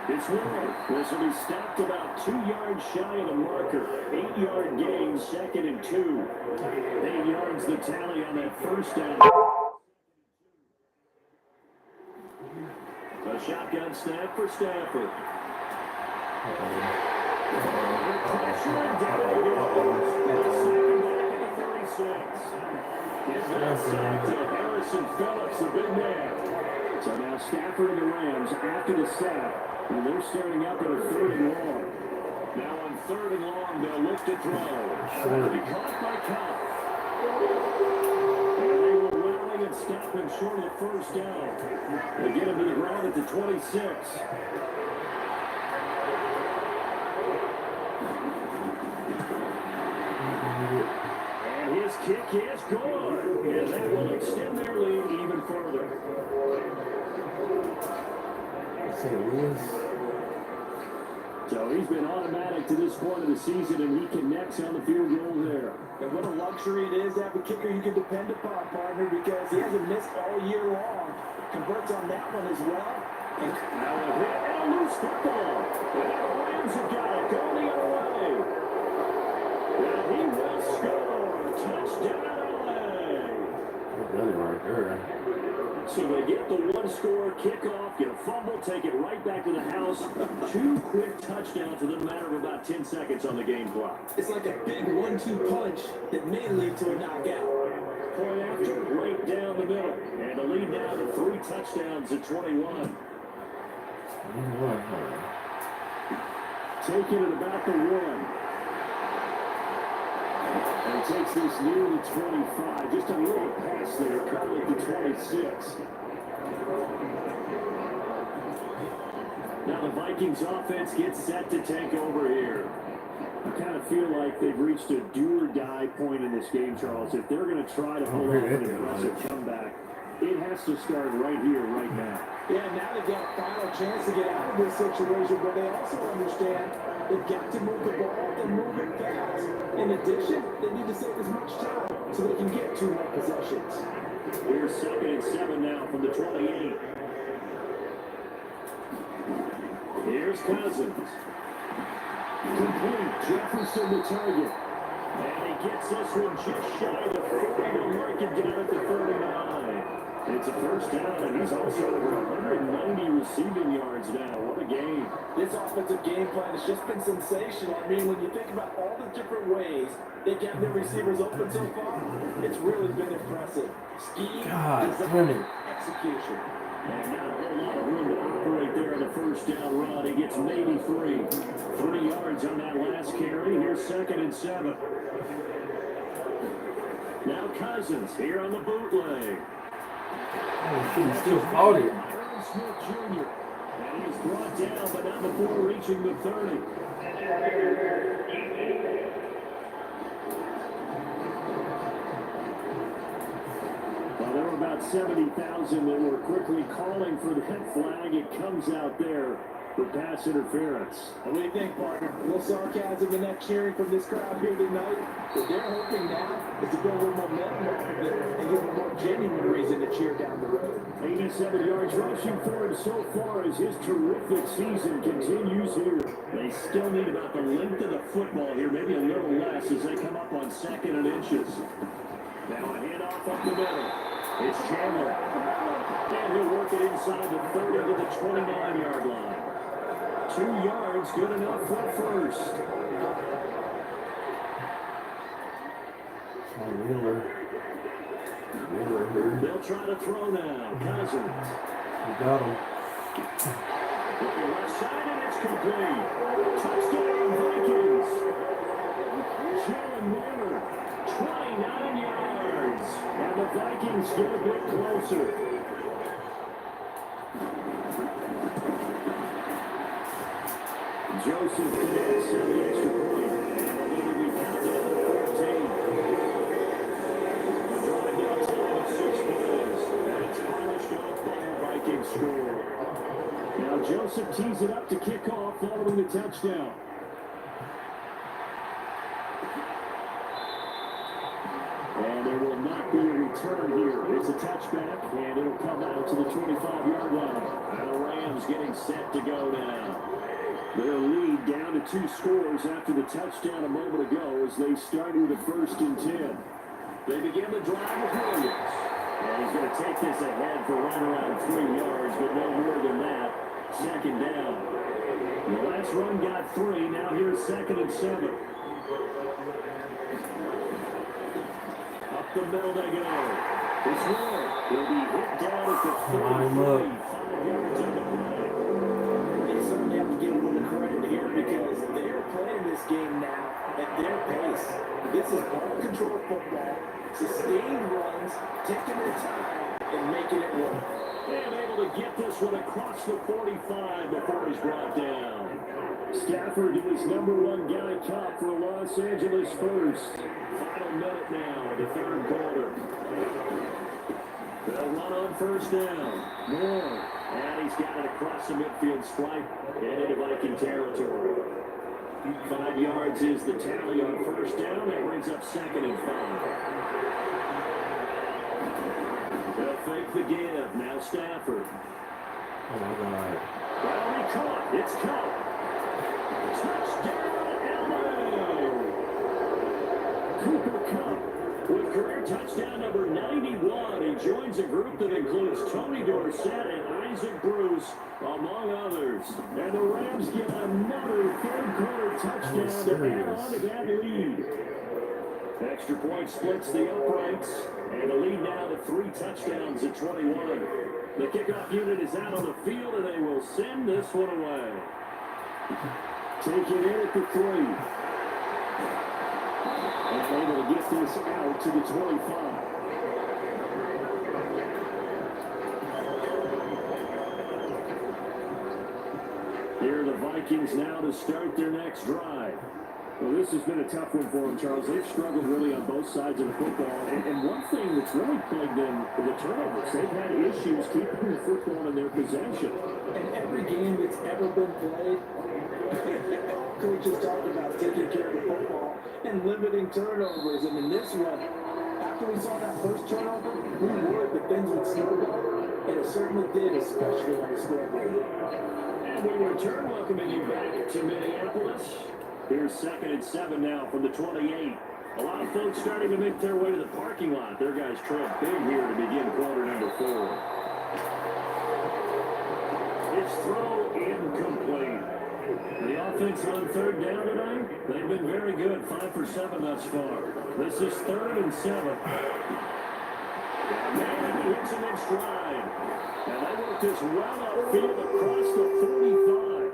It's Ward. This will be stopped about 2 yards shy of the marker. 8-yard gain, 2nd and 2. 8 yards the tally on that first down. A shotgun snap for Stafford. Pressure and down he goes. Second back at the 36. Gives that sack to Harrison Phillips, the big man. So now Stafford and the Rams after the sack, and they're starting up at a 3rd and long. Now on 3rd and long, they'll look to throw. It'll be caught by Cobb. And they will rally and stop him short of the first down. They get him to the ground at the 26. And his kick is good. And that will extend their lead even further. So he's been automatic to this point of the season, and he connects on the field goal there. And what a luxury it is to have a kicker you can depend upon, partner, because he hasn't missed all year long. Converts on that one as well. And now a hit and a loose football. And the Rams have got it going the other way. And he will score. Touchdown, LA. Right there. So they get the one-score kickoff, get a fumble, take it right back to the house. 2 quick touchdowns within a matter of about 10 seconds on the game clock. It's like a big 1-2 punch that may lead to a knockout. Point after, right down the middle. And the lead now to 3 touchdowns at 21. Taking it about the 1. And takes this near the 25. Just a little pass there, caught at the 26. Now the Vikings offense gets set to take over here. I kind of feel like they've reached a do-or-die point in this game, Charles. If they're going to try to pull off an impressive comeback, it has to start right here, right now. Yeah, now they've got a final chance to get out of this situation, but they also understand they've got to move the ball and move it fast. In addition, they need to save as much time so they can get 2 more possessions. Here's 2nd and 7 now from the 28. Here's Cousins. Complete. Jefferson the target. And he gets this one just shy of the 40 mark and down at the 39. It's a first down, and he's also over 190 receiving yards now. What a game. This offensive game plan has just been sensational. I mean, when you think about all the different ways they get their receivers open so far, it's really been impressive. Scheme, God design, damn it. execution. And not a whole lot of room to operate there on the first down run. He gets maybe 3. 3 yards on that last carry. Here's 2nd and 7. Now Cousins here on the bootleg. Oh, shoot, still caught it. Smith Jr. And he's brought down, but not before reaching the 30. Well, there were about 70,000 that were quickly calling for that flag. It comes out there for pass interference. What do you think, partner? A little sarcasm in that cheering from this crowd here tonight. What they're hoping now is to build a little momentum off of it and give them a more genuine reason to cheer down the road. 87 yards rushing for him so far as his terrific season continues here. They still need about the length of the football here, maybe a little less as they come up on 2nd and inches. Now a handoff up the middle. It's Chandler. And he'll work it inside the 30 to the 29-yard line. 2 yards, good enough for first. Oh, Miller. They'll try to throw now. Cousins. You got him. Looking left side, and it's complete. Touchdown, Vikings. Jalen Warner, 29 yards. And the Vikings get a bit closer. Joseph connects on the extra point. And we count down to 14. The drive now time of 6 plays. And it's polished off by a Viking score. Now Joseph tees it up to kick off following the touchdown. And there will not be a return here. It's a touchback, and it'll come out to the 25-yard line. And the Rams getting set to go now. Their lead down to 2 scores after the touchdown a moment ago as they start with a 1st and 10. They begin the drive with Williams. And he's going to take this ahead for right around 3 yards, but no more than that. 2nd down. The last run got 3. Now here's 2nd and 7. Up the middle they go. It's Ward. He'll be hit down at the 33. 5 yards on the play. They certainly have to give a little credit here because they're playing this game now at their pace. This is ball control football, sustained runs, taking their time, and making it work. And able to get this one across the 45 before he's brought down. Stafford is #1 guy caught for Los Angeles first. Final minute now of the 3rd quarter. They'll run on 1st down. Moore. And he's got it across the midfield stripe and into Viking territory. 5 yards is the tally on 1st down. That brings up 2nd and 5. They'll fake the give. Now Stafford. Oh, my God. Well, he caught. It's caught. Touchdown, LA. Cooper Kupp with career touchdown number 91. He joins a group that includes Tony Dorsett and Isaac Bruce, among others. And the Rams get another 3rd quarter touchdown to add on to that lead. Extra point splits the uprights, and the lead now to 3 touchdowns at 21. The kickoff unit is out on the field, and they will send this one away. Take it in at the 3. And able to get this out to the 25. Here are the Vikings now to start their next drive. Well, this has been a tough one for them, Charles. They've struggled really on both sides of the football. And one thing that's really plagued them are the turnovers. They've had issues keeping the football in their possession. And every game that's ever been played, coaches talk about taking care of the football and limiting turnovers. And in this one, after we saw that first turnover, we worried that things would snowball. And it certainly did, especially on the scoreboard. And we return welcoming you back to Minneapolis. Here's 2nd and 7 now from the 28. A lot of folks starting to make their way to the parking lot. Their guys trail big here to begin quarter number 4. His throw incomplete. The offense on 3rd down tonight, they've been very good. 5 for 7 thus far. This is 3rd and 7. Man, he hits him in stride. And they work this well upfield across the 45.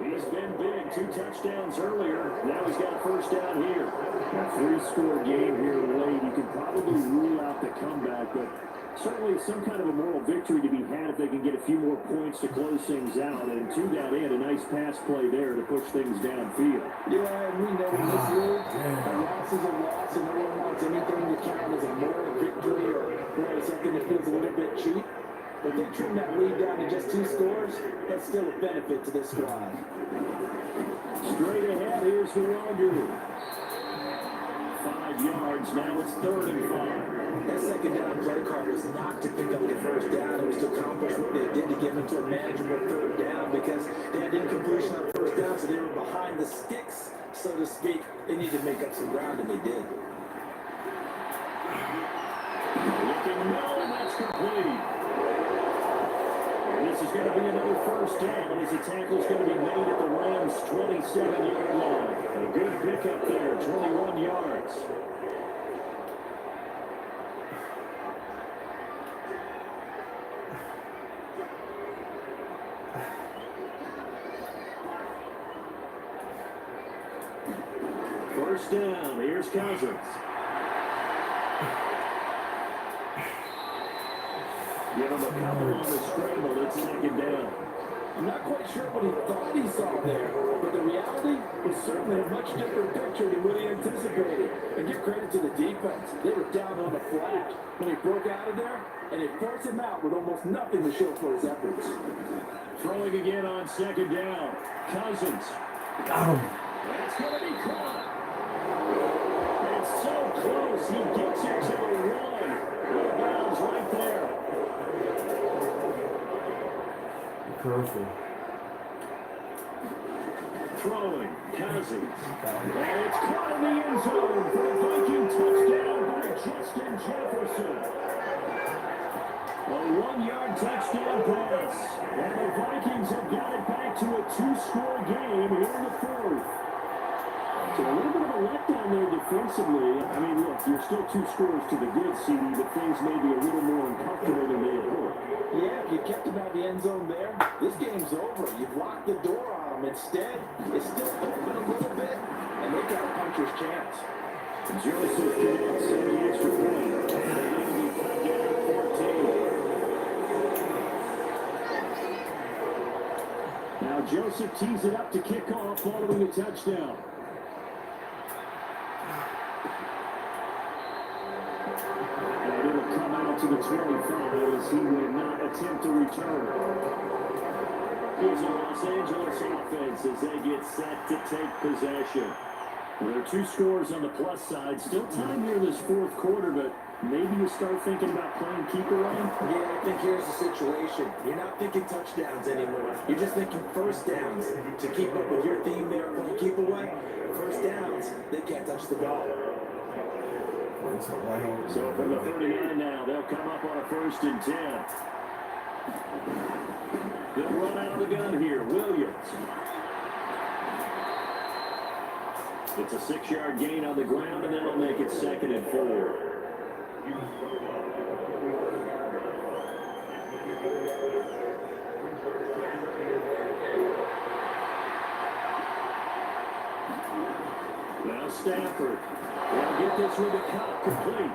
He's been big. 2 touchdowns earlier. Now he's got a first down here. A 3-score game here late. You could probably rule out the comeback, but certainly some kind of a moral victory to be had if they can get a few more points to close things out. And to that end, a nice pass play there to push things downfield. Yeah, and we know in this league, a loss is a loss, and no one wants anything to count as a moral victory or something that feels a little bit cheap. But they trim that lead down to just 2 scores. That's still a benefit to this squad. Straight ahead, here's the Wonder. 5 yards, now it's 3rd and 5. That second down play call was not to pick up the first down. It was to accomplish what they did to get into a manageable 3rd down because they had incompletion on first down, so they were behind the sticks, so to speak. They needed to make up some ground, and they did. Looking low, and that's complete. This is going to be another first down as the tackle's going to be made at the Rams' 27-yard line. A good pickup there, 21 yards. First down, here's Cousins. Give him a couple on the scramble. It's 2nd down. I'm not quite sure what he thought he saw there, but the reality was certainly a much different picture than what he anticipated. And give credit to the defense. They were down on the flat when he broke out of there, and they forced him out with almost nothing to show for his efforts. Throwing again on 2nd down. Cousins. Got him. That's going to be caught. It's so close. He gets it to the 1. Out of bounds right there. Careful. Throwing, Cousins. And it's caught in the end zone for a Viking touchdown by Justin Jefferson. A 1-yard touchdown pass. And the Vikings have got it back to a 2-score game here in the 4th. So a little bit of a letdown there defensively. I mean, look, you're still 2 scores to the good, CD, but things may be a little more uncomfortable than they had hoped. Yeah, if you kept him out of the end zone there, this game's over. You've locked the door on him. Instead, it's still open a little bit, and they got a puncher's chance. Joseph connects on the extra point. And it'll be cut down to 14. Now Joseph tees it up to kick off following a touchdown. And it'll come out to the 25 as he will not attempt to return. Here's a Los Angeles offense as they get set to take possession. Well, there are 2 scores on the plus side. Still time here this 4th quarter, but maybe you start thinking about playing keeper on. Yeah, I think here's the situation. You're not thinking touchdowns anymore. You're just thinking first downs. To keep up with your theme there, playing keep away, first downs, they can't touch the ball. So from the 39 now, they'll come up on a 1st and 10. They'll run out of the gun here. Williams. It's a 6-yard gain on the ground, and then they'll make it 2nd and 4. Now Stafford. They'll get this with a cut complete.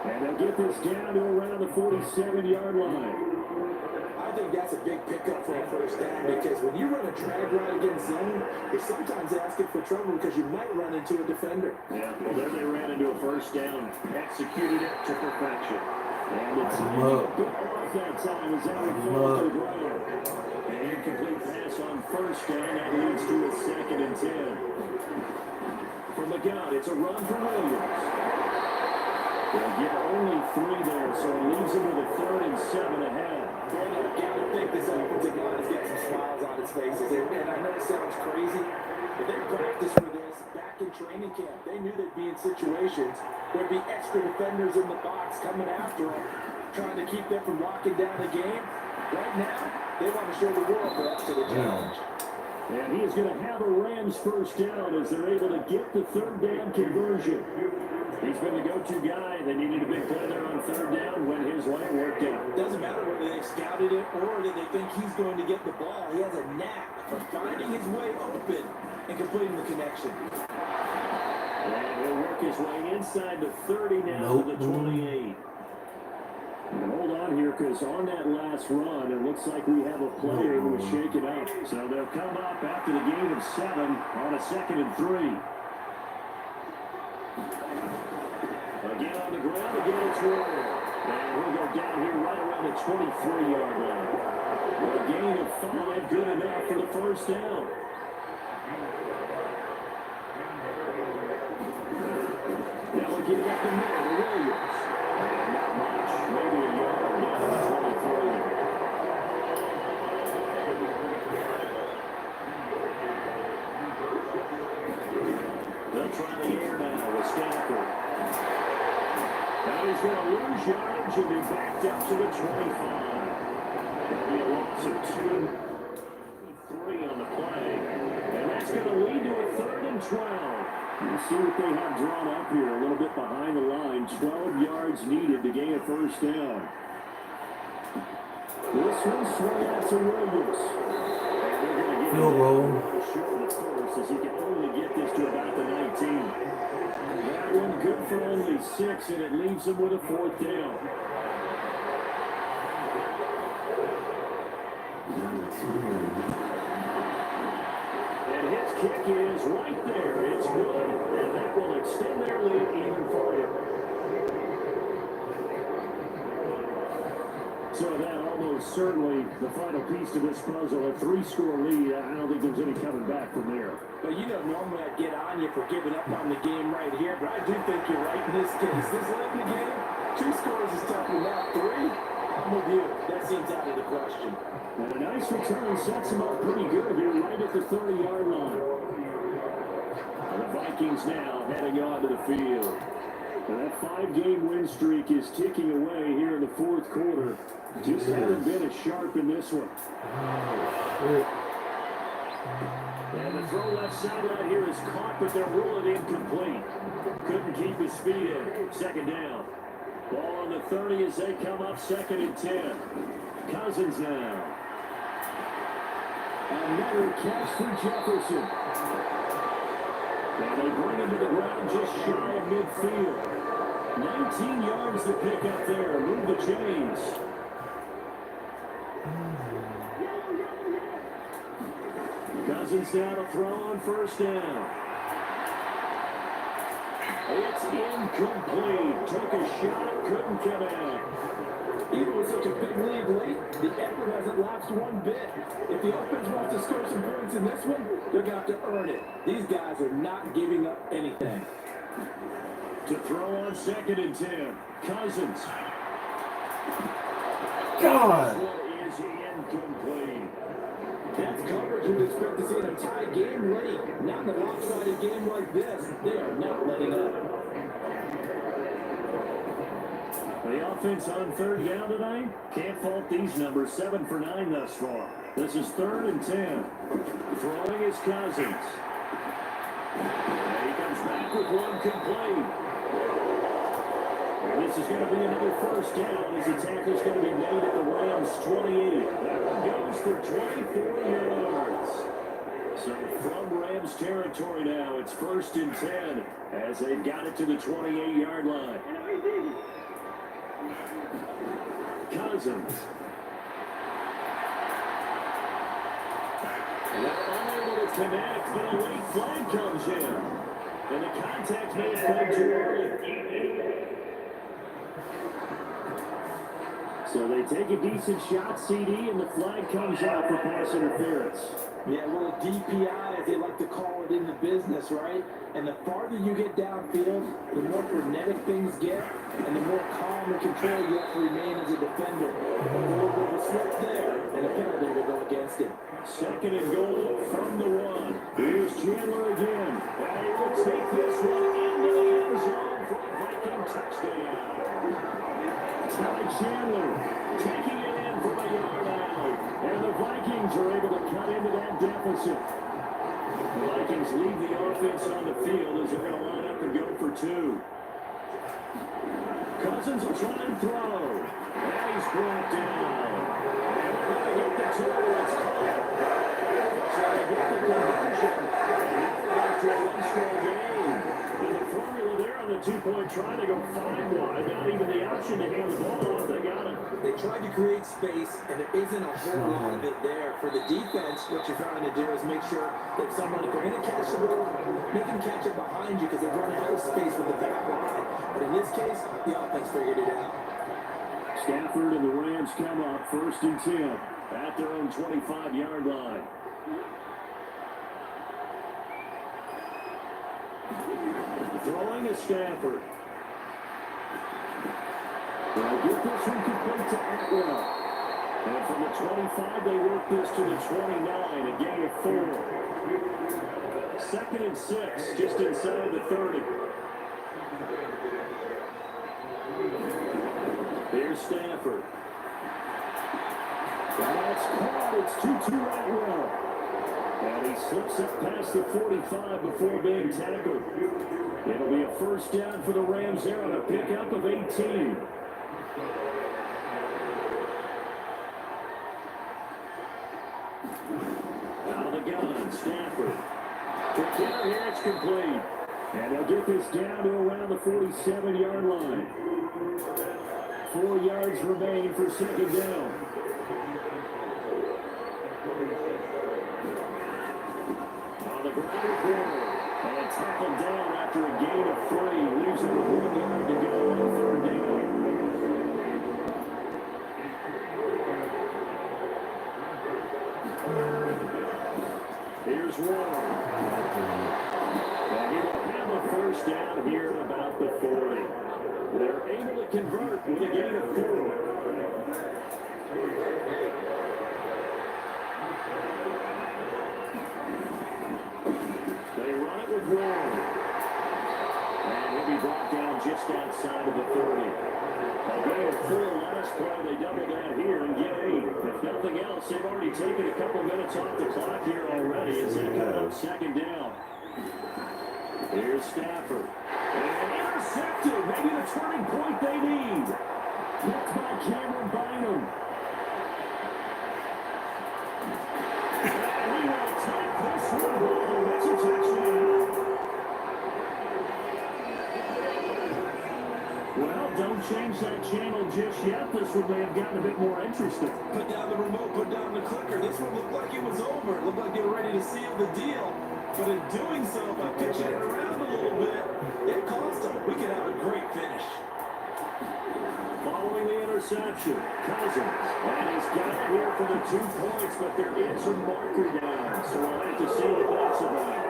And they'll get this down to around the 47-yard line. I think that's a big pickup for a first down because when you run a drag route against zone, you're sometimes asking for trouble because you might run into a defender. Yeah, well, there they ran into a first down, executed it to perfection. And it's a bit off that time as that one falls to the ground. An incomplete pass on first down, that leads to a 2nd and 10. From the gun, it's a run for Williams. They'll get only 3 there, so it leaves them with a 3rd and 7 ahead. Boy, I gotta think this offensive line has got some smiles on its faces. And I know it sounds crazy, but they practiced for this back in training camp. They knew they'd be in situations where there'd be extra defenders in the box coming after them, trying to keep them from locking down the game. Right now, they want to show the world they're up to the challenge. And he is going to have a Rams first down as they're able to get the third down conversion. He's been the go-to guy. They needed a big play there on third down when his way worked out. Doesn't matter whether they scouted it or did they think he's going to get the ball. He has a knack for finding his way open and completing the connection. And he'll work his way inside the 30 now to the 28. And hold on here, because on that last run, it looks like we have a player who is shaken up. So they'll come up after the gain of 7 on a 2nd and 3. Again on the ground, again it's Warren. And we'll go down here right around the 23-yard line. A gain of 5, good enough for the first down. Now we'll get it up the middle to Williams. Not much, maybe a yard down to the 23. They'll try the air now with Stafford. Now he's going to lose yardage and be backed up to the 25. That'll be a loss of 2, 3 on the play. And that's going to lead to a 3rd and 12. We'll see what they have drawn up here. A little bit behind the line. 12 yards needed to gain a first down. This one swung out to Williams. Field goal. Short of course, as he can only get this to about the 19. That one good for only 6, and it leaves him with a 4th down. And his kick is right there. It's good, and that will extend their lead even further. So that almost certainly the final piece to this puzzle, a 3-score lead. I don't think there's any coming back from there. But you know, normally I'd get on you for giving up on the game right here, but I do think you're right in this case. This late in the game, 2 scores is tough enough. 3, I'm with you. That seems out of the question. And a nice return sets him up pretty good here, right at the 30-yard line. And the Vikings now heading onto the field. And that 5-game win streak is ticking away here in the 4th quarter. Just haven't been as sharp in this one. And the throw left sideline here is caught, but they're ruling incomplete. Couldn't keep his feet in. 2nd down. Ball on the 30 as they come up 2nd and 10. Cousins now. Another catch for Jefferson. And they bring him to the ground just shy of midfield. 19 yards to pick up there. Move the chains. Cousins now to throw on 1st down. It's incomplete. Took a shot, couldn't come out. Even with such a big lead late, the effort hasn't lapsed one bit. If the offense wants to score some points in this one, they're going to have to earn it. These guys are not giving up anything. To throw on 2nd and 10. Cousins. God. Is incomplete. That's coverage you'd expect to see in a tie game late. Not in a lopsided game like this. They are not letting up. The offense on 3rd down tonight. Can't fault these numbers. 7 for 9 thus far. This is 3rd and 10. Throwing is Cousins. And he comes back with one complete. And this is going to be another first down as the tackle's going to be made at the Rams 28. That one goes for 24 yards. So from Rams territory now, it's 1st and 10 as they've got it to the 28-yard line. Cousins. And they're unable to connect, but a late flag comes in. And the contact may have come too early. So they take a decent shot, CD, and the flag comes out for pass interference. Yeah, a little DPI, as they like to call it in the business, right? And the farther you get downfield, the more frenetic things get, and the more calm and control you have to remain as a defender. A little bit of a slip there, and a penalty will go against it. 2nd and goal from the 1. Here's Chandler again. And he will take this one into the end zone for a Viking touchdown. Ty Chandler taking it in for a yard out. And the Vikings are able to cut into that deficit. The Vikings leave the offense on the field as they're going to line up and go for two. Cousins will try and throw. And he's brought down. And they're going to get the total. It's caught. Try to get the conversion. And now after a one-score game. And the formula there on the two-point try to go 5 wide. Not even the option to hand the ball off. They got it. They tried to create space, and there isn't a whole lot of it there. For the defense, what you're trying to do is make sure that someone, if they're going to catch the ball, make them catch it behind you because they run out of space with the back line. But in this case, the offense figured it out. Stafford and the Rams come up 1st and 10 at their own 25-yard line. Throwing is Stafford. They'll get this one complete to Atwell. And from the 25, they work this to the 29, a gain of 4. 2nd and 6, just inside the 30. Here's Stafford. That's caught. It's 2-2 Atwell. And he slips up past the 45 before being tackled. It'll be a 1st down for the Rams there on a pickup of 18. Out of the gun, Stafford. Kick out here, it's complete. And they'll get this down to around the 47-yard line. 4 yards remain for 2nd down. On the ground corner. And tackled down after a gain of 3. Leaves it with 1 yard to go on 3rd down. Here's Warren. And he will have a 1st down here at about the 40. They're able to convert with a gain of 4. They run it with Warren. And he'll be brought down just outside of the 30. A gain of 4 last play. They double that here and get 8. If nothing else, they've already taken a couple minutes off the clock here already as they come up 2nd down. Here's Stafford. And intercepted. Maybe the turning point they need. Picked by Cameron Bynum. And he will take this one home. It's a touchdown. Well, don't change that channel just yet. This one may have gotten a bit more interesting. Put down the remote, put down the clicker. This one looked like it was over. It looked like they were ready to seal the deal. But in doing so, by pitching it around a little bit, it cost them. We could have a great finish. Following the interception, Cousins. And he's got it here for the 2 points, but there is a marker down. So we'll have to see what that's about.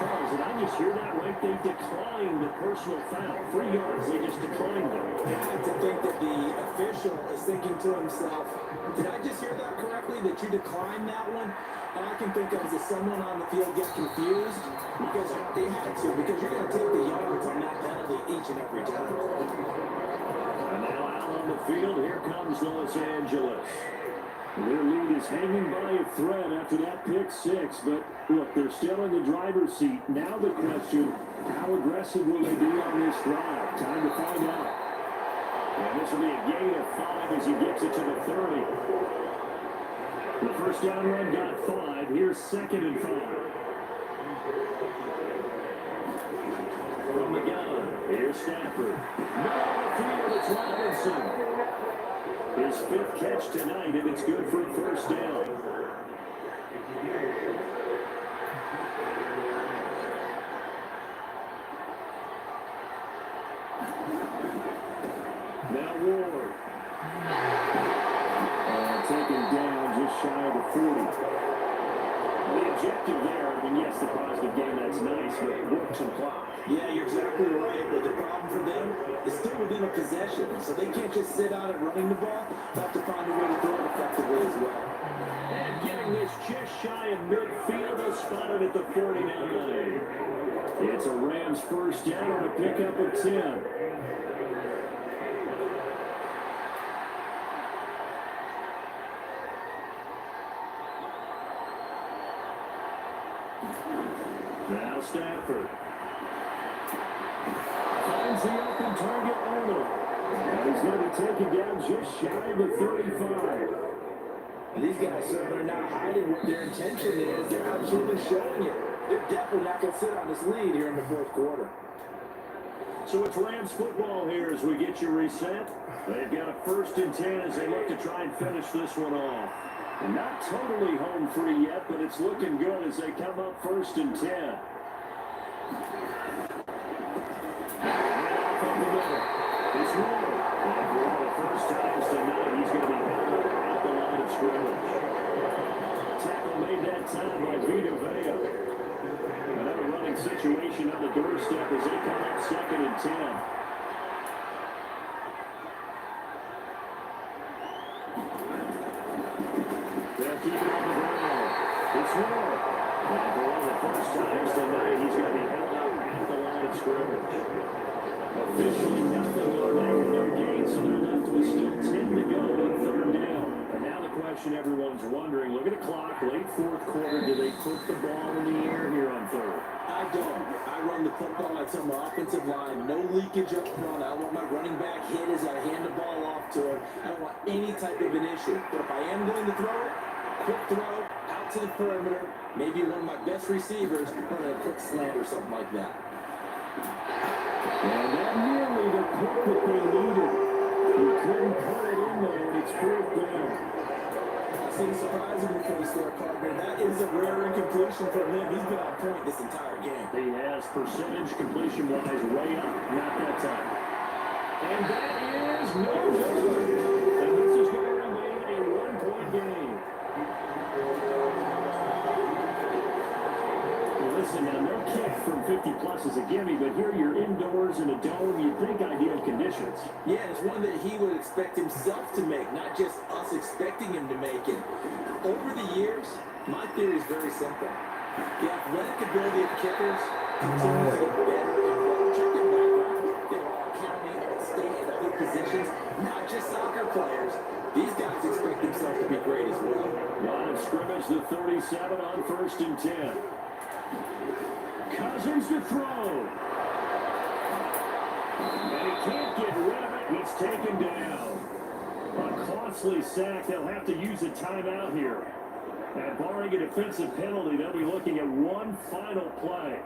Charles, did I just hear that right? They declined the personal foul. 3 yards, they just declined it. I have to think that the official is thinking to himself, did I just hear that correctly, that you declined that one? And I can think of as someone on the field get confused because they had to, because you're going to take the yards on that penalty each and every time. And now out on the field, here comes Los Angeles. Their lead is hanging by a thread after that pick 6, but look, they're still in the driver's seat. Now the question, how aggressive will they be on this drive? Time to find out. And this will be a gain of 5 as he gets it to the 30. The 1st down run got 5. Here's 2nd and 5. From the gun, here's Stafford. Middle of the field, it's Robinson. His 5th catch tonight, and it's good for a 1st down. Now Ward. Taken down just shy of the 40. The objective there, I mean, yes, the positive game, that's nice, but work some clock. Yeah, you're exactly right, but the problem for them is still within a possession, so they can't just sit out at running the ball. They have to find a way to throw it effectively as well. And getting this just shy of midfield, they'll spot it at the 49. It's a Rams 1st down on a pickup of 10. Now Stafford. Finds the open target Arnold. And he's going to take it down just shy of the 35. And these guys certainly are not hiding what their intention is. They're absolutely showing it. They're definitely not going to sit on this lead here in the fourth quarter. So it's Rams football here as we get you reset. They've got a 1st and 10 as they look to try and finish this one off. And not totally home free yet, but it's looking good as they come up 1st and 10. And off up the middle. It's Ward. And for one of the first times tonight, he's going to be held at the line of scrimmage. Tackle made that time by Vita Vea. Another running situation on the doorstep as they come up 2nd and 10. They'll keep it on the ground. It's Ward. And for one of the first times tonight, he's going to be held up at the line of scrimmage. Officially nothing on there with no gain, so they're left with still 10 to go on 3rd down. And now the question everyone's wondering, look at the clock, late 4th quarter, do they put the ball in the air here on 3rd? I don't. I run the football. I tell my offensive line, no leakage up front. I want my running back hit as I hand the ball off to him. I don't want any type of an issue. But if I am going to throw it, quick throw, out to the perimeter, maybe one of my best receivers, running a quick slant or something like that. And that nearly the pick that they needed. He couldn't put it in there, and it's 4th down. I see the surprising face there, Carter. That is a rare incompletion from him. He's been on point this entire game. He has percentage completion-wise way up, not that time. And that is no good. And this is going to remain a 1-point game. Listen, now no kick from 50+ is a gimme, but here you're indoors in a dome. You'd think ideal conditions. Yeah, it's one that he would expect himself to make, not just us expecting him to make it. Over the years, my theory is very simple. The athletic ability of kickers continues to get better and better. Check their background. They're all counting and stay in other positions, not just soccer players. These guys expect themselves to be great as well. Line of scrimmage, the 37 on 1st and 10. Cousins to throw. And he can't get rid of it. He's taken down. A costly sack. They'll have to use a timeout here. And barring a defensive penalty, they'll be looking at one final play.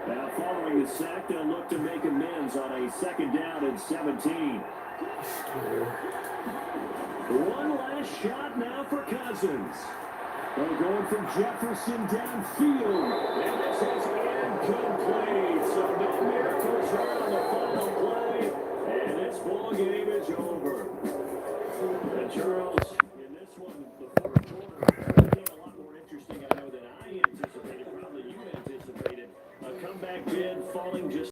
Now following the sack, they'll look to make amends on a 2nd down and 17. One last shot now for Cousins. They're going from Jefferson downfield. And this is incomplete. So no miracles here on the final play. And this ball game is over. And Charles, in this one, the 4th quarter became a lot more interesting, I know, than I anticipated. Probably you anticipated. A comeback bid falling just